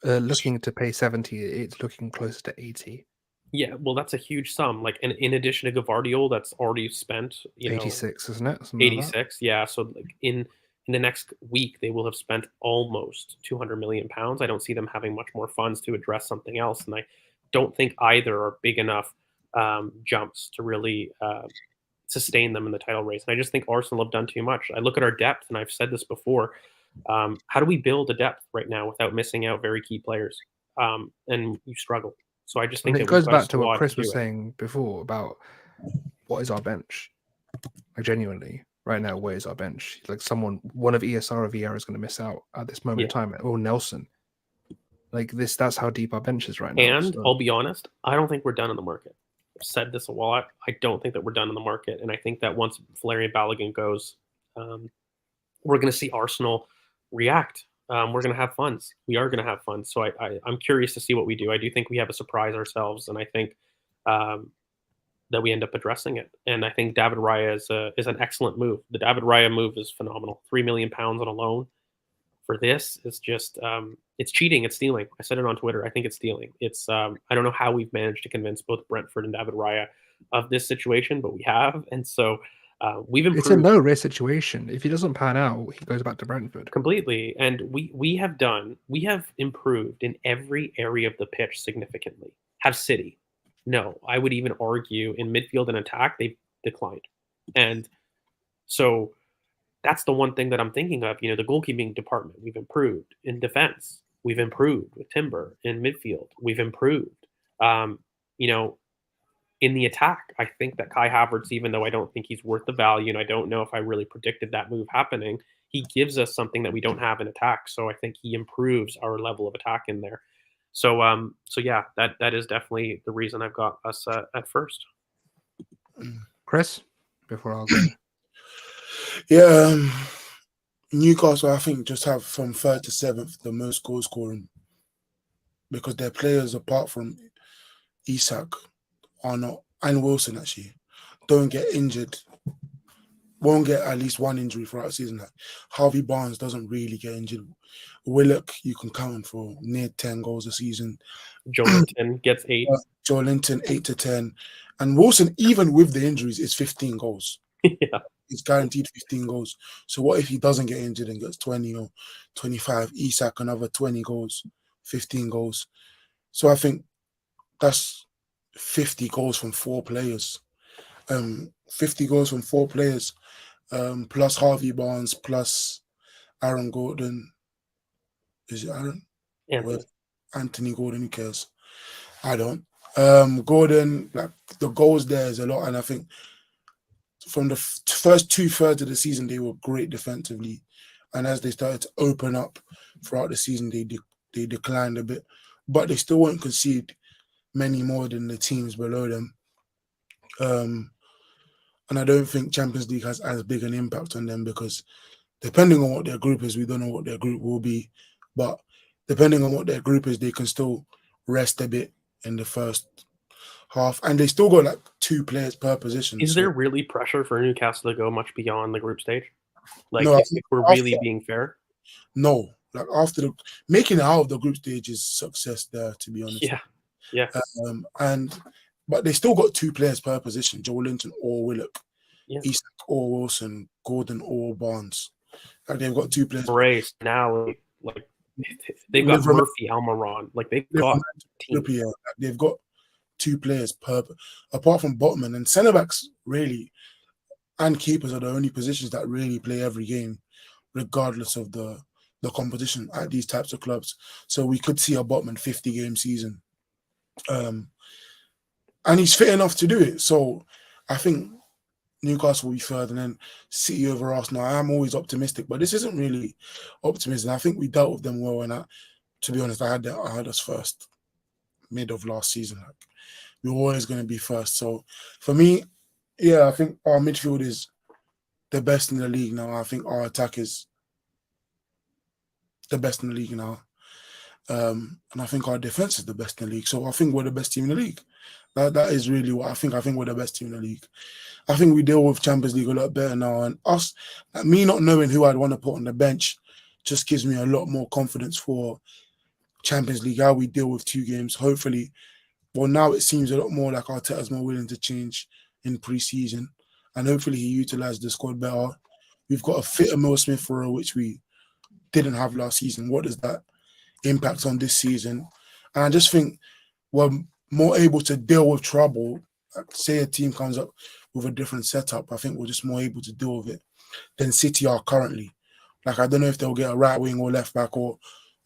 looking to pay 70. It's looking closer to 80. Yeah, well, that's a huge sum. Like, in addition to Gavardiol, that's already spent, 86, isn't it? Something like that. 86. Yeah, so like in the next week, they will have spent almost 200 million pounds. I don't see them having much more funds to address something else, and I don't think either are big enough jumps to really sustain them in the title race. And I just think Arsenal have done too much. I look at our depth, and I've said this before. How do we build a depth right now without missing out very key players? And you struggle. So I just And think it that we've goes got a back to what squad Chris to was do it. saying before about what is our bench. Like genuinely, right now, where is our bench? Like one of ESR or Vieira is going to miss out at this moment in Yeah. time, or Nelson. Like this, that's how deep our bench is right now. And So I'll be honest, I don't think we're done in the market. I've said this a lot. I don't think that we're done in the market. And I think that once Valerian Balogun goes, we're going to see Arsenal react. We're going to have funds. We are going to have funds. So I'm curious to see what we do. I do think we have a surprise ourselves. And I think that we end up addressing it. And I think David Raya is an excellent move. The David Raya move is phenomenal. £3 million on a loan for this is just it's cheating. It's stealing. I said it on Twitter. I think it's stealing. It's I don't know how we've managed to convince both Brentford and David Raya of this situation, but we have. And so we've improved. it's a no risk situation. If he doesn't pan out, he goes back to Brentford Completely. And we have improved in every area of the pitch significantly. Have City? No. I would even argue in midfield and attack, they've declined. And so that's the one thing that I'm thinking of. The goalkeeping department, we've improved. In defense, we've improved with Timber. In midfield, we've improved. You know, in the attack, I think that Kai Havertz, even though I don't think he's worth the value, and I don't know if I really predicted that move happening, he gives us something that we don't have in attack. So I think he improves our level of attack in there. So yeah, that is definitely the reason I've got us at first. Chris, before I'll go. Yeah, Newcastle, I think, just have from third to seventh the most goal scoring because their players, apart from Isak, are not, and Wilson actually, don't get injured. Won't get at least one injury throughout the season. Like Harvey Barnes doesn't really get injured. Willock, you can count for near 10 goals a season. Joe Linton gets 8. Joe Linton 8 to 10, and Wilson, even with the injuries, is 15 goals. Yeah. He's guaranteed 15 goals. So what if he doesn't get injured and gets 20 or 25? Isak another 20 goals, 15 goals. So I think that's 50 goals from 4 players. 50 goals from 4 players, plus Harvey Barnes, plus Aaron Gordon. Is it Aaron? Anthony. Anthony Gordon, who cares? I don't. Gordon, like the goals there is a lot, and I think from the first 2/3 of the season they were great defensively, and as they started to open up throughout the season, they declined a bit, but they still won't concede many more than the teams below them. And I don't think Champions League has as big an impact on them because depending on what their group is, we don't know what their group will be, but depending on what their group is, they can still rest a bit in the first half, and they still got like 2 players per position. Is there really pressure for Newcastle to go much beyond the group stage? Like, No, if we're really being fair? No, like after the making it out of the group stage is success there, to be honest. Yeah. But they still got 2 players per position: Joe Linton or Willock, Yeah. Isak or Wilson, Gordon or Barnes. Like they've got 2 players. Brace now, like they've got Murphy, Almiron. Like they've got they've got 2 players per, apart from Botman and centre backs really, and keepers are the only positions that really play every game, regardless of the competition at these types of clubs. So we could see a Botman 50-game season. And he's fit enough to do it. So I think Newcastle will be third and then City over Arsenal. I am always optimistic, but this isn't really optimism. I think we dealt with them well, and to be honest, I had us first mid of last season. Like, we were always going to be first. So for me, yeah, I think our midfield is the best in the league now. I think our attack is the best in the league now. And I think our defense is the best in the league. So I think we're the best team in the league. That is really what I think. I think we're the best team in the league. I think we deal with Champions League a lot better now. And me not knowing who I'd want to put on the bench just gives me a lot more confidence for Champions League, how we deal with 2 games. Hopefully, well, now it seems a lot more like Arteta's more willing to change in pre-season. And hopefully he utilised the squad better. We've got a fitter Emile Smith for her, which we didn't have last season. What does that impact on this season? And I just think we're more able to deal with trouble. Like, say a team comes up with a different setup, I think we're just more able to deal with it than City are currently. Like, I don't know if they'll get a right wing or left back or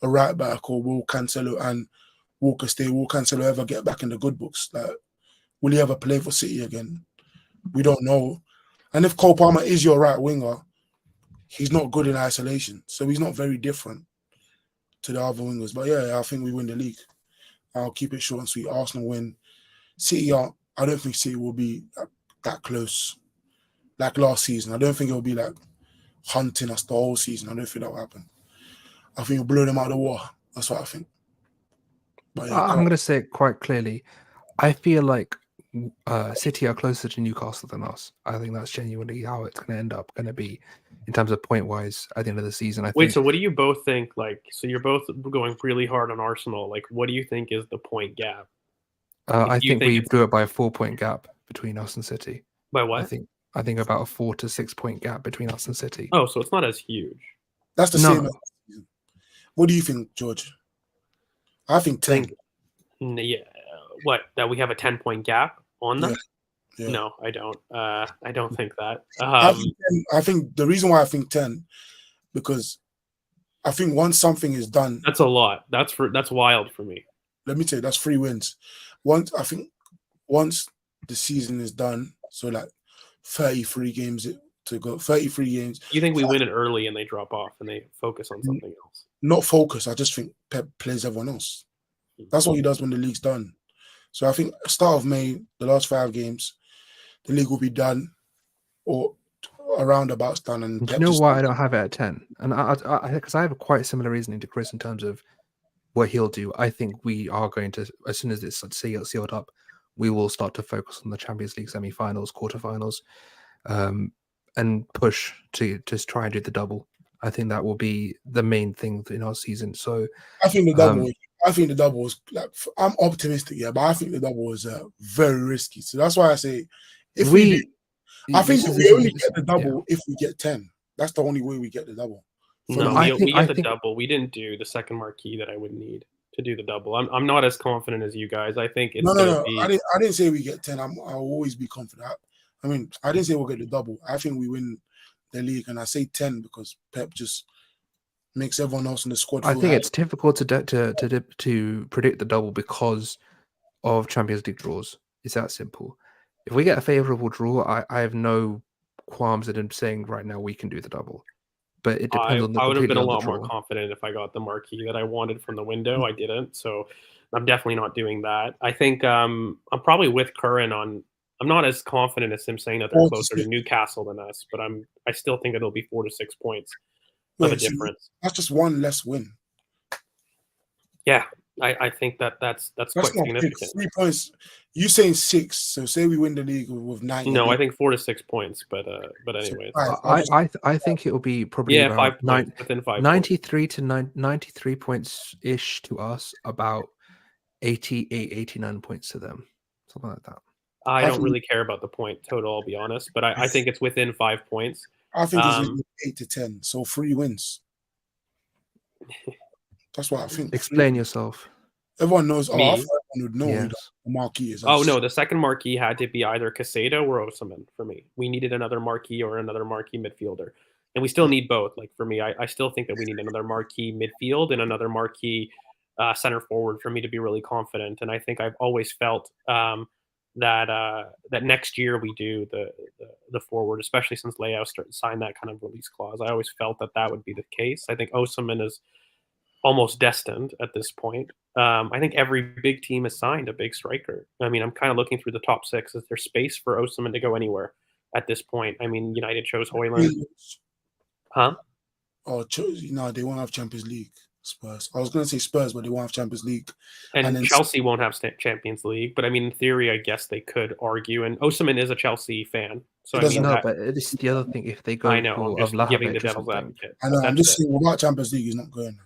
a right back, or will Cancelo and Walker stay? Will Cancelo ever get back in the good books? Like, will he ever play for City again? We don't know. And if Cole Palmer is your right winger, he's not good in isolation, so he's not very different to the other wingers. But yeah, I think we win the league. I'll keep it short and sweet. Arsenal win. City aren't. I don't think City will be that close like last season. I don't think it'll be like hunting us the whole season. I don't think that will happen. I think you'll blow them out of the water. That's what I think. But yeah, I'm going to say it quite clearly. I feel like City are closer to Newcastle than us. I think that's genuinely how it's going to end up going to be in terms of point-wise at the end of the season. Wait, so what do you both think? Like, so you're both going really hard on Arsenal. Like, what do you think is the point gap? I think we do it by a 4-point gap between us and City. By what? I think about a 4 to 6 point gap between us and City. Oh, so it's not as huge. That's the same. What do you think, George? I think 10. Yeah. What? That we have a 10-point gap on them? Yeah. No, I don't. I don't think that. I think the reason why I think 10, because I think once something is done, that's a lot. That's wild for me. Let me tell you, that's 3 wins. I think once the season is done, so like 33 games to go, 33 games. You think we win it early and they drop off and they focus on something else? Not focus. I just think Pep plays everyone else. That's what he does when the league's done. So I think start of May, the last 5 games, the league will be done or around about done. And do you know why I don't have it at 10? And because I have quite a similar reasoning to Chris in terms of what he'll do. I think we are going to, as soon as it's sealed up, we will start to focus on the Champions League semi-finals, quarterfinals, and push to just try and do the double. I think that will be the main thing in our season. So I think the double. I think the double is like, I'm optimistic, yeah, but I think the double is very risky. So that's why I say if we only get the double if we get 10. That's the only way we get the double. No, we get the double. We didn't do the second marquee that I would need to do the double. I'm not as confident as you guys. I think it's no. I didn't say we get 10. I'll always be confident. I mean, I didn't say we'll get the double. I think we win the league, and I say 10 because Pep just makes everyone else in the squad I feel think happy. it's difficult to predict the double because of Champions League draws. It's that simple. If we get a favourable draw, I have no qualms in saying right now we can do the double. But it depends I on I would have been completely a on the lot more draw. confident if I got the marquee that I wanted from the window. I didn't, so I'm definitely not doing that. I think I'm probably with Curran on. I'm not as confident as him saying that they're 4 to closer to 6. Newcastle than us, but I still think it'll be 4 to 6 points of a Wait, so difference. that's just one less win. Yeah, I think that's That's quite not big. significant. 3 points. You saying 6? So say we win the league with 90. No, I think 4 to 6 points, but So anyways, 5. I think it will be probably yeah, about 5 points within 5 points. 93 to 93 points ish to us, about 88, 89 points to them. Something like that. I I don't think really care about the point total, I'll be honest, but I think it's within 5 points. I think it's Um, 8 to 10. So 3 wins. That's what I think. 3. Explain yourself. Everyone knows. Oh, I me. thought everyone would know who the Yes. marquee is. Oh no, the second marquee had to be either Casado or Osimhen for me. We needed another marquee or another marquee midfielder, and we still need both. Like for me, I still think that we need another marquee midfield and another marquee center forward for me to be really confident. And I think I've always felt that next year we do the forward, especially since Leao signed that kind of release clause. I always felt that that would be the case. I think Osimhen is almost destined at this point. I think every big team has signed a big striker. I mean, I'm kind of looking through the top six. Is there space for Osimhen to go anywhere at this point? I mean, United chose Hoyland. Huh? Oh, no, they won't have Champions League. Spurs. I was going to say Spurs, but they won't have Champions League. And then Chelsea won't have Champions League. But I mean, in theory, I guess they could argue. And Osimhen is a Chelsea fan. So I mean, No, that, but this is the other thing. If they I go know. I'm for just giving the Vlahovic or devil's something, advocate. I know. I'm That's just it. saying, without Champions League, he's not going.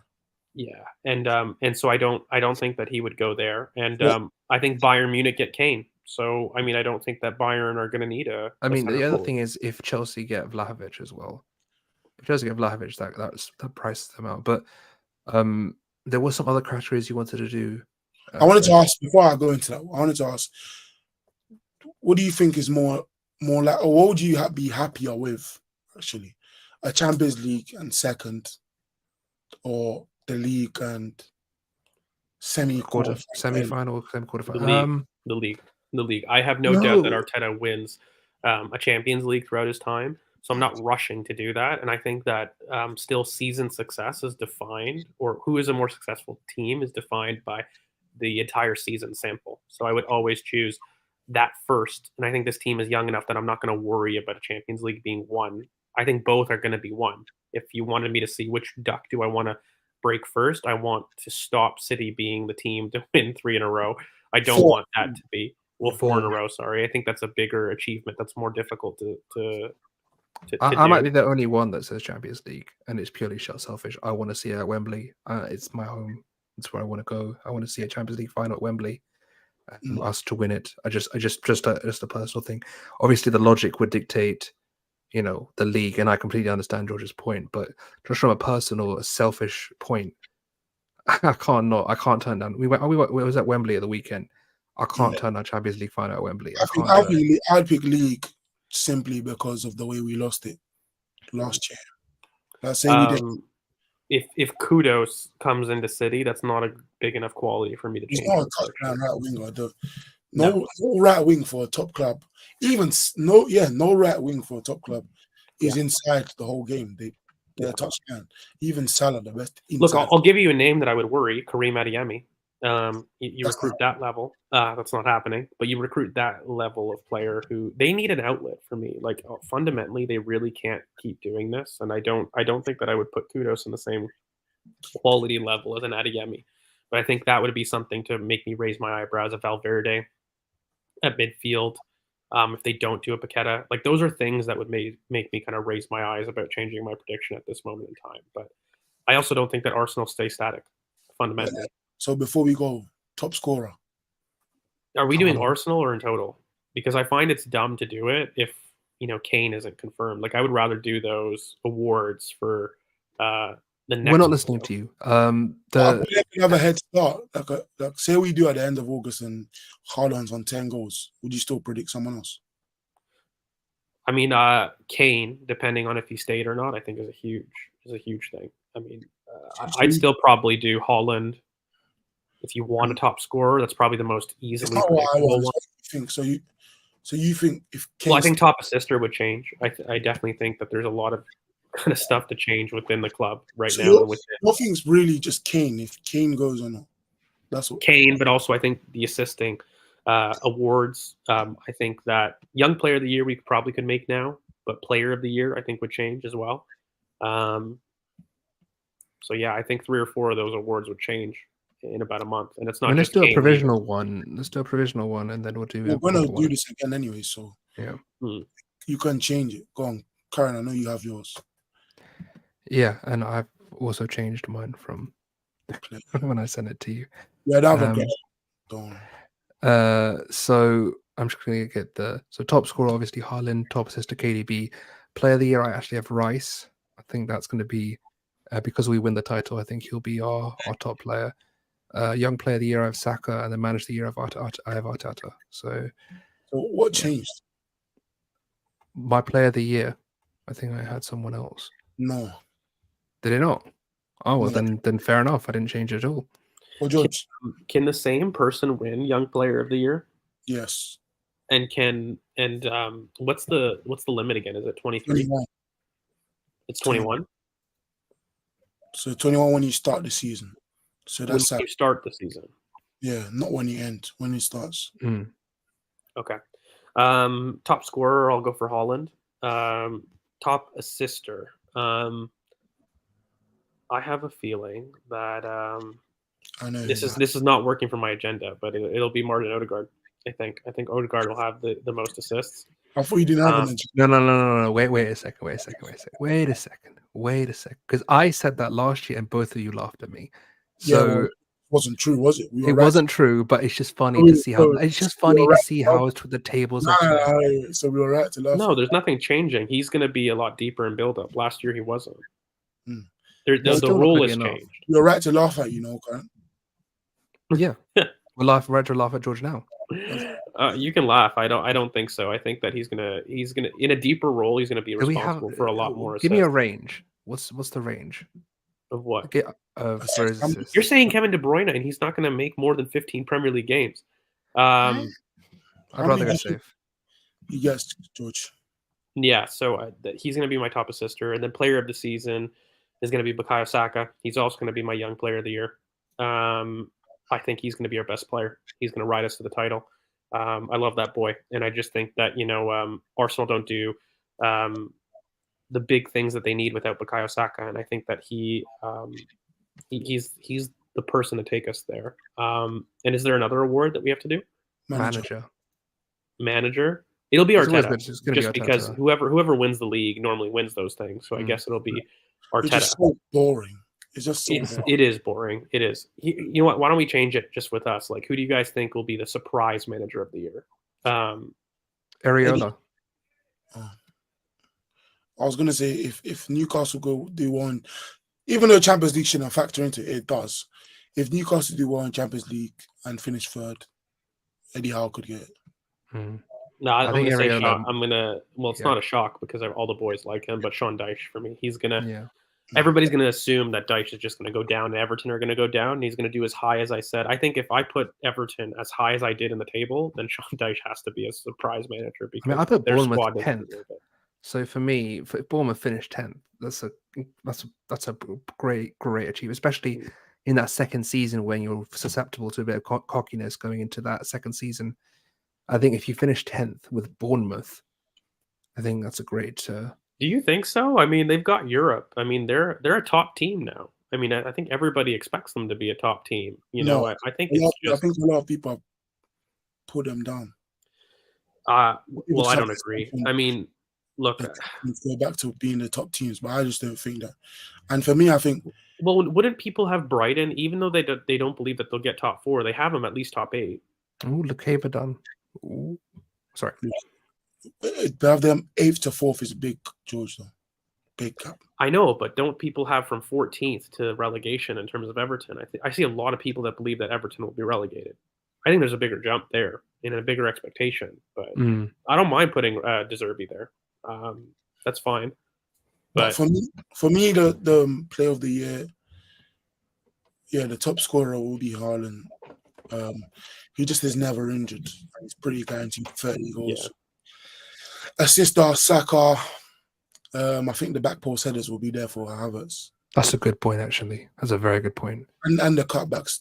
Yeah, and so I don't think that he would go there. And Well, I think Bayern Munich get Kane. So I mean, I don't think that Bayern are going to need I a mean, center the other forward. thing is if Chelsea get Vlahovic as well. If Chelsea get Vlahovic, that prices them out. But there were some other categories you wanted to do. I wanted to ask before I go into that. I wanted to ask, what do you think is more like, or what would you be happier with? Actually, a Champions League and second, or the league and semi-quarterfinal, The semi-quarterfinal. league, the league. I have no doubt that No, Arteta wins a Champions League throughout his time. So I'm not rushing to do that. And I think that still season success is defined, or who is a more successful team is defined by the entire season sample. So I would always choose that first. And I think this team is young enough that I'm not going to worry about a Champions League being won. I think both are going to be won. If you wanted me to see which duck do I want to break first, I want to stop City being the team to win 3 in a row. I don't 4. want that to be 4 in a row. Sorry, I think that's a bigger achievement. That's more difficult to I do. might be the only one that says Champions League, and it's purely selfish. I want to see it at Wembley. It's my home. It's where I want to go. I want to see a Champions League final at Wembley, and us to win it. Just a personal thing. Obviously, the logic would dictate, the league, and I completely understand George's point. But just from a personal, selfish point, I can't turn down. We was at Wembley at the weekend. I can't turn down Champions League final at Wembley. I can't do it. I'd pick league simply because of the way we lost it last year. Let's say we did. If Kudos comes into City, that's not a big enough quality for me to change. He's not a touchdown right winger. No right wing for a top club. Even no right wing for a top club is inside the whole game. They're a touchdown. Even Salah, the best. Look, I'll give you a name that I would worry: Kareem Adeyemi. You recruit that level. That's not happening. But you recruit that level of player who they need an outlet for me. Like fundamentally, they really can't keep doing this. And I don't think that I would put Kudos in the same quality level as an Adeyemi. But I think that would be something to make me raise my eyebrows at Valverde at midfield. If they don't do a Paqueta, like those are things that would make me kind of raise my eyes about changing my prediction at this moment in time. But I also don't think that Arsenal stay static fundamentally. Yeah. So before we go, top scorer. Are we doing Arsenal or in total? Because I find it's dumb to do it if Kane isn't confirmed. Like I would rather do those awards for the next. We're not listening to you. We have a head start. Like say we do at the end of August and Haaland's on 10 goals. Would you still predict someone else? I mean, Kane, depending on if he stayed or not, I think is is a huge thing. I mean, I'd still probably do Holland. If you want a top scorer, that's probably the most It's easily not what I predictable want. one. It's what you think. So you think if Well, I Kane, think top assister would change. I definitely think that there's a lot of kind of stuff to change within the club right so now, and within nothing's really just Kane. If Kane goes or not, that's what. Kane, but also I think the assisting awards. I think that young player of the year we probably could make now, but player of the year I think would change as well. So yeah, I think 3 or 4 of those awards would change in about a month, and it's I not mean, let's just do a Kane provisional one. Let's do a provisional one, and then we'll do We're a gonna proper do one. this again anyway, so Yeah. you can change it. Go on, Karen. I know you have yours. Yeah, and I've also changed mine from Okay. when I sent it to you. Yeah, that Um, regret. Don't worry. So I'm just going to get so top scorer obviously Haaland, top assist to KDB. Player of the year I actually have Rice. I think that's going to be because we win the title. I think he'll be our top player. Young player of the year I have Saka, and then manager of the year I have Arteta. So So what yeah. changed? My player of the year, I think I had someone else. No. Did it not? Oh well, No. then fair enough. I didn't change it at all. Well, George. Can the same person win young player of the year? Yes. And what's the limit again? Is it 23? 21. It's 21. So 21 when you start the season. So When that's you start the season. yeah, not when you end. When it starts. Okay. Top scorer, I'll go for Holland. Top assister. I have a feeling that I know this is not working for my agenda, but it'll be Martin Odegaard. I think Odegaard will have the most assists. I thought you didn't have an agenda. No. Wait a second. Because I said that last year and both of you laughed at me. Yeah, So well, it wasn't true, was it? We were it right. wasn't true, but it's just funny Oh, to see how so it's just we were funny to right. see how the tables Nah, have changed. so we were right to laugh. No, there's nothing changing. He's going to be a lot deeper in build-up. Last year he wasn't. Hmm. The Still not rule good has enough. changed. We were right to laugh at Karen. Yeah, we're right to laugh at George now. You can laugh. I don't think so. I think that he's gonna in a deeper role. He's gonna be responsible for a lot more. Give me a range. What's the range of what? Okay, for his You're assists. You're saying Kevin De Bruyne, and he's not gonna make more than 15 Premier League games. I'd rather many go do safe. Yes, George. Yeah, so he's gonna be my top assister, and then player of the season is gonna be Bukayo Saka. He's also gonna be my young player of the year. I think he's gonna be our best player. He's gonna ride us to the title. I love that boy, and I just think that Arsenal don't do the big things that they need without Bukayo Saka, and I think that he's the person to take us there. And is there another award that we have to do? Manager. It'll be Arteta, just because whoever wins the league normally wins those things. So I guess it'll be Arteta. It's just so boring. It's just so boring. It is boring. It is. You know what? Why don't we change it just with us? Like, who do you guys think will be the surprise manager of the year? Areola. I was gonna say if Newcastle do one, even though Champions League shouldn't factor into it, it does. If Newcastle do one Champions League and finish third, Eddie Howe could get it. No, I'm going to say shock. Well, it's not a shock because all the boys like him, but Sean Dyche for me. He's going to, everybody's going to assume that Dyche is just going to go down and Everton are going to go down. And he's going to do as high as I said. I think if I put Everton as high as I did in the table, then Sean Dyche has to be a surprise manager because I put their Bournemouth squad 10th. So for me, if Bournemouth finished 10th, that's a great achievement, especially in that second season when you're susceptible to a bit of cockiness going into that second season. I think if you finish 10th with Bournemouth, I think that's a great. Do you think so? I mean, they've got Europe. I mean, they're a top team now. I mean, I think everybody expects them to be a top team. I think I think a lot of people have put them down. Well, I don't agree. I mean, look, go back to being the top teams, but I just don't think that. And for me, I think. Well, wouldn't people have Brighton, even though they don't believe that they'll get top 4? They have them at least top 8. Oh, look, done. Ooh. Sorry. To have them 8th to 4th is big, George, though. Big gap. I know, but don't people have from 14th to relegation in terms of Everton? I see a lot of people that believe that Everton will be relegated. I think there's a bigger jump there and a bigger expectation, but I don't mind putting De Zerbi there. That's fine. But for me, the player of the year, the top scorer will be Haaland. He just is never injured. He's pretty guaranteed 30 goals. Assist are Saka. I think the back post headers will be there for Havertz. That's a good point, actually. That's a very good point. And the cutbacks.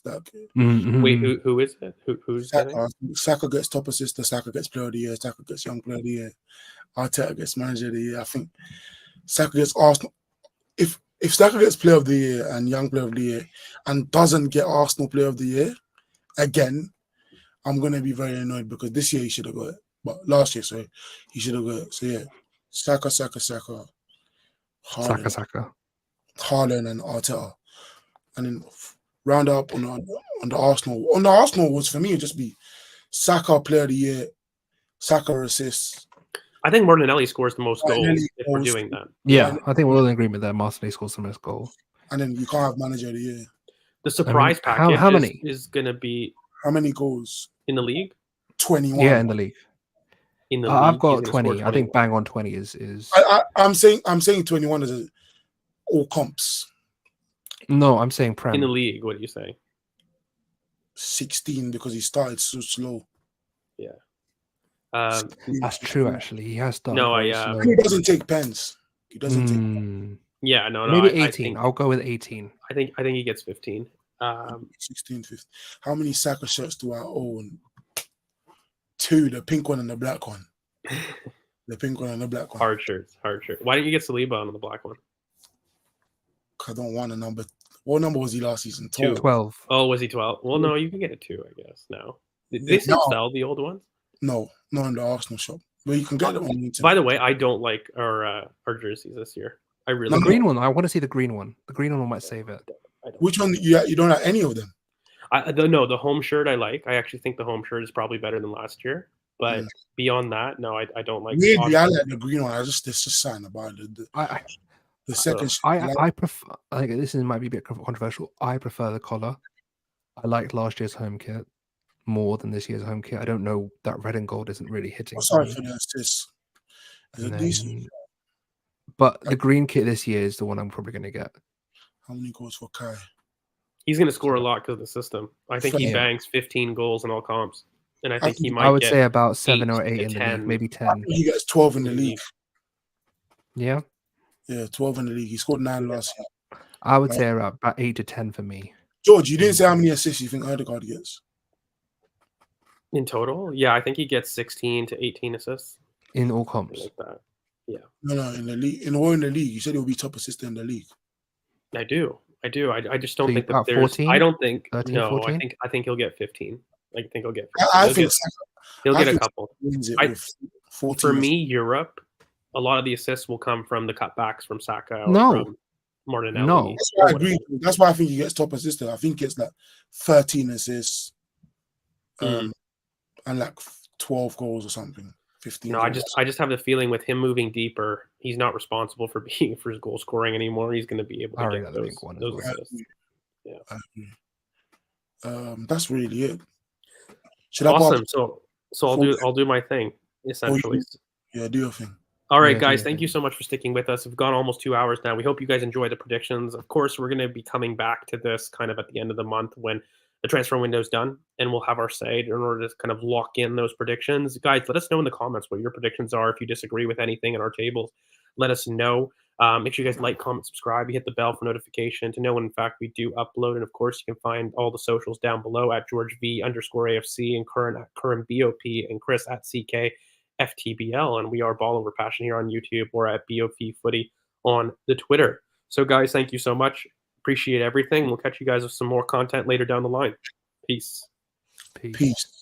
Wait, who is it? Who's Saka? Saka gets top assist. Saka gets player of the year. Saka gets young player of the year. Arteta gets manager of the year. I think Saka gets Arsenal. If Saka gets player of the year and young player of the year and doesn't get Arsenal player of the year again, I'm gonna be very annoyed because this year he should have got it. But last year, sorry, he should have got it. So Saka, Haaland and Arteta, and then round up on the Arsenal. On the Arsenal was for me it'd just be Saka player of the year, Saka assists. I think Martinelli scores the most goals if we're doing that. Yeah, I think we're all in agreement that Martinelli scores the most goals. And then you can't have manager of the year. The surprise package how many? is going to be... How many goals? In the league? 21. Yeah, in the league. In the I've got 20. I think bang on 20 is... I'm saying 21 is all comps. No, I'm saying Prem. In the league, what do you say? 16 because he started so slow. Yeah. That's true, actually. He has started. No, he doesn't take pens. He doesn't take. Yeah, no. Maybe 18. I'll go with 18. I think he gets 15. 16, 15. How many Saka shirts do I own? 2, the pink one and the black one. The pink one and the black one. Hard shirts. Why didn't you get Saliba on the black one? I don't want a number. What number was he last season? 12. Oh, was he 12? Well, no, you can get a 2, I guess. No. Did they still sell the old ones? No, not in the Arsenal shop. But you can get them on. By the way, I don't like our jerseys this year. I really the green one. I want to see the green one. The green one might save it. Which one? You don't have any of them? No, the home shirt I like. I actually think the home shirt is probably better than last year. But beyond that, no, I don't like. Weirdly, I like the green one. There's just something about it. The second. I prefer. I think this might be a bit controversial. I prefer the collar. I liked last year's home kit more than this year's home kit. I don't know, that red and gold isn't really hitting. Sorry for the assist. But the green kit this year is the one I'm probably going to get. How many goals for Kai? He's going to score a lot because of the system. I think he bangs 15 goals in all comps. And I think he might. I would say about 7 or 8 in the league, maybe 10. He gets 12 in the league. Yeah? Yeah, 12 in the league. He scored 9 last year. I would say about 8 to 10 for me. George, you didn't say how many assists you think Odegaard gets? In total? Yeah, I think he gets 16 to 18 assists. In all comps? Like that. Yeah. No, in the league. In the league. You said he'll be top assist in the league. I do. I just don't think that there's 14? I don't think 13, no, 14? I think he'll get 15. I think he'll get 15. He'll get a couple. For me, Europe, a lot of the assists will come from the cutbacks from Saka or from Martinelli. No. That's why I agree. That's why I think he gets top assist. I think it's like 13 assists and like 12 goals or something. 15 no, goals. I just have the feeling with him moving deeper, he's not responsible for his goal scoring anymore. He's going to be able to get those assists. Yeah. That's really it. Awesome. So I'll do my thing essentially. Yeah, do your thing. All right, guys, thank you so much for sticking with us. We've gone almost 2 hours now. We hope you guys enjoy the predictions. Of course, we're going to be coming back to this kind of at the end of the month when the transfer window is done, and we'll have our say in order to kind of lock in those predictions. Guys, let us know in the comments what your predictions are. If you disagree with anything in our tables, let us know. Make sure you guys like, comment, subscribe. You hit the bell for notification to know when, in fact, we do upload. And, of course, you can find all the socials down below at GeorgeV_AFC and Curran at Curran BOP and Chris at CK FTBL, and we are Ball Over Passion here on YouTube or at BOP Footy on the Twitter. So, guys, thank you so much. Appreciate everything. We'll catch you guys with some more content later down the line. Peace. Peace.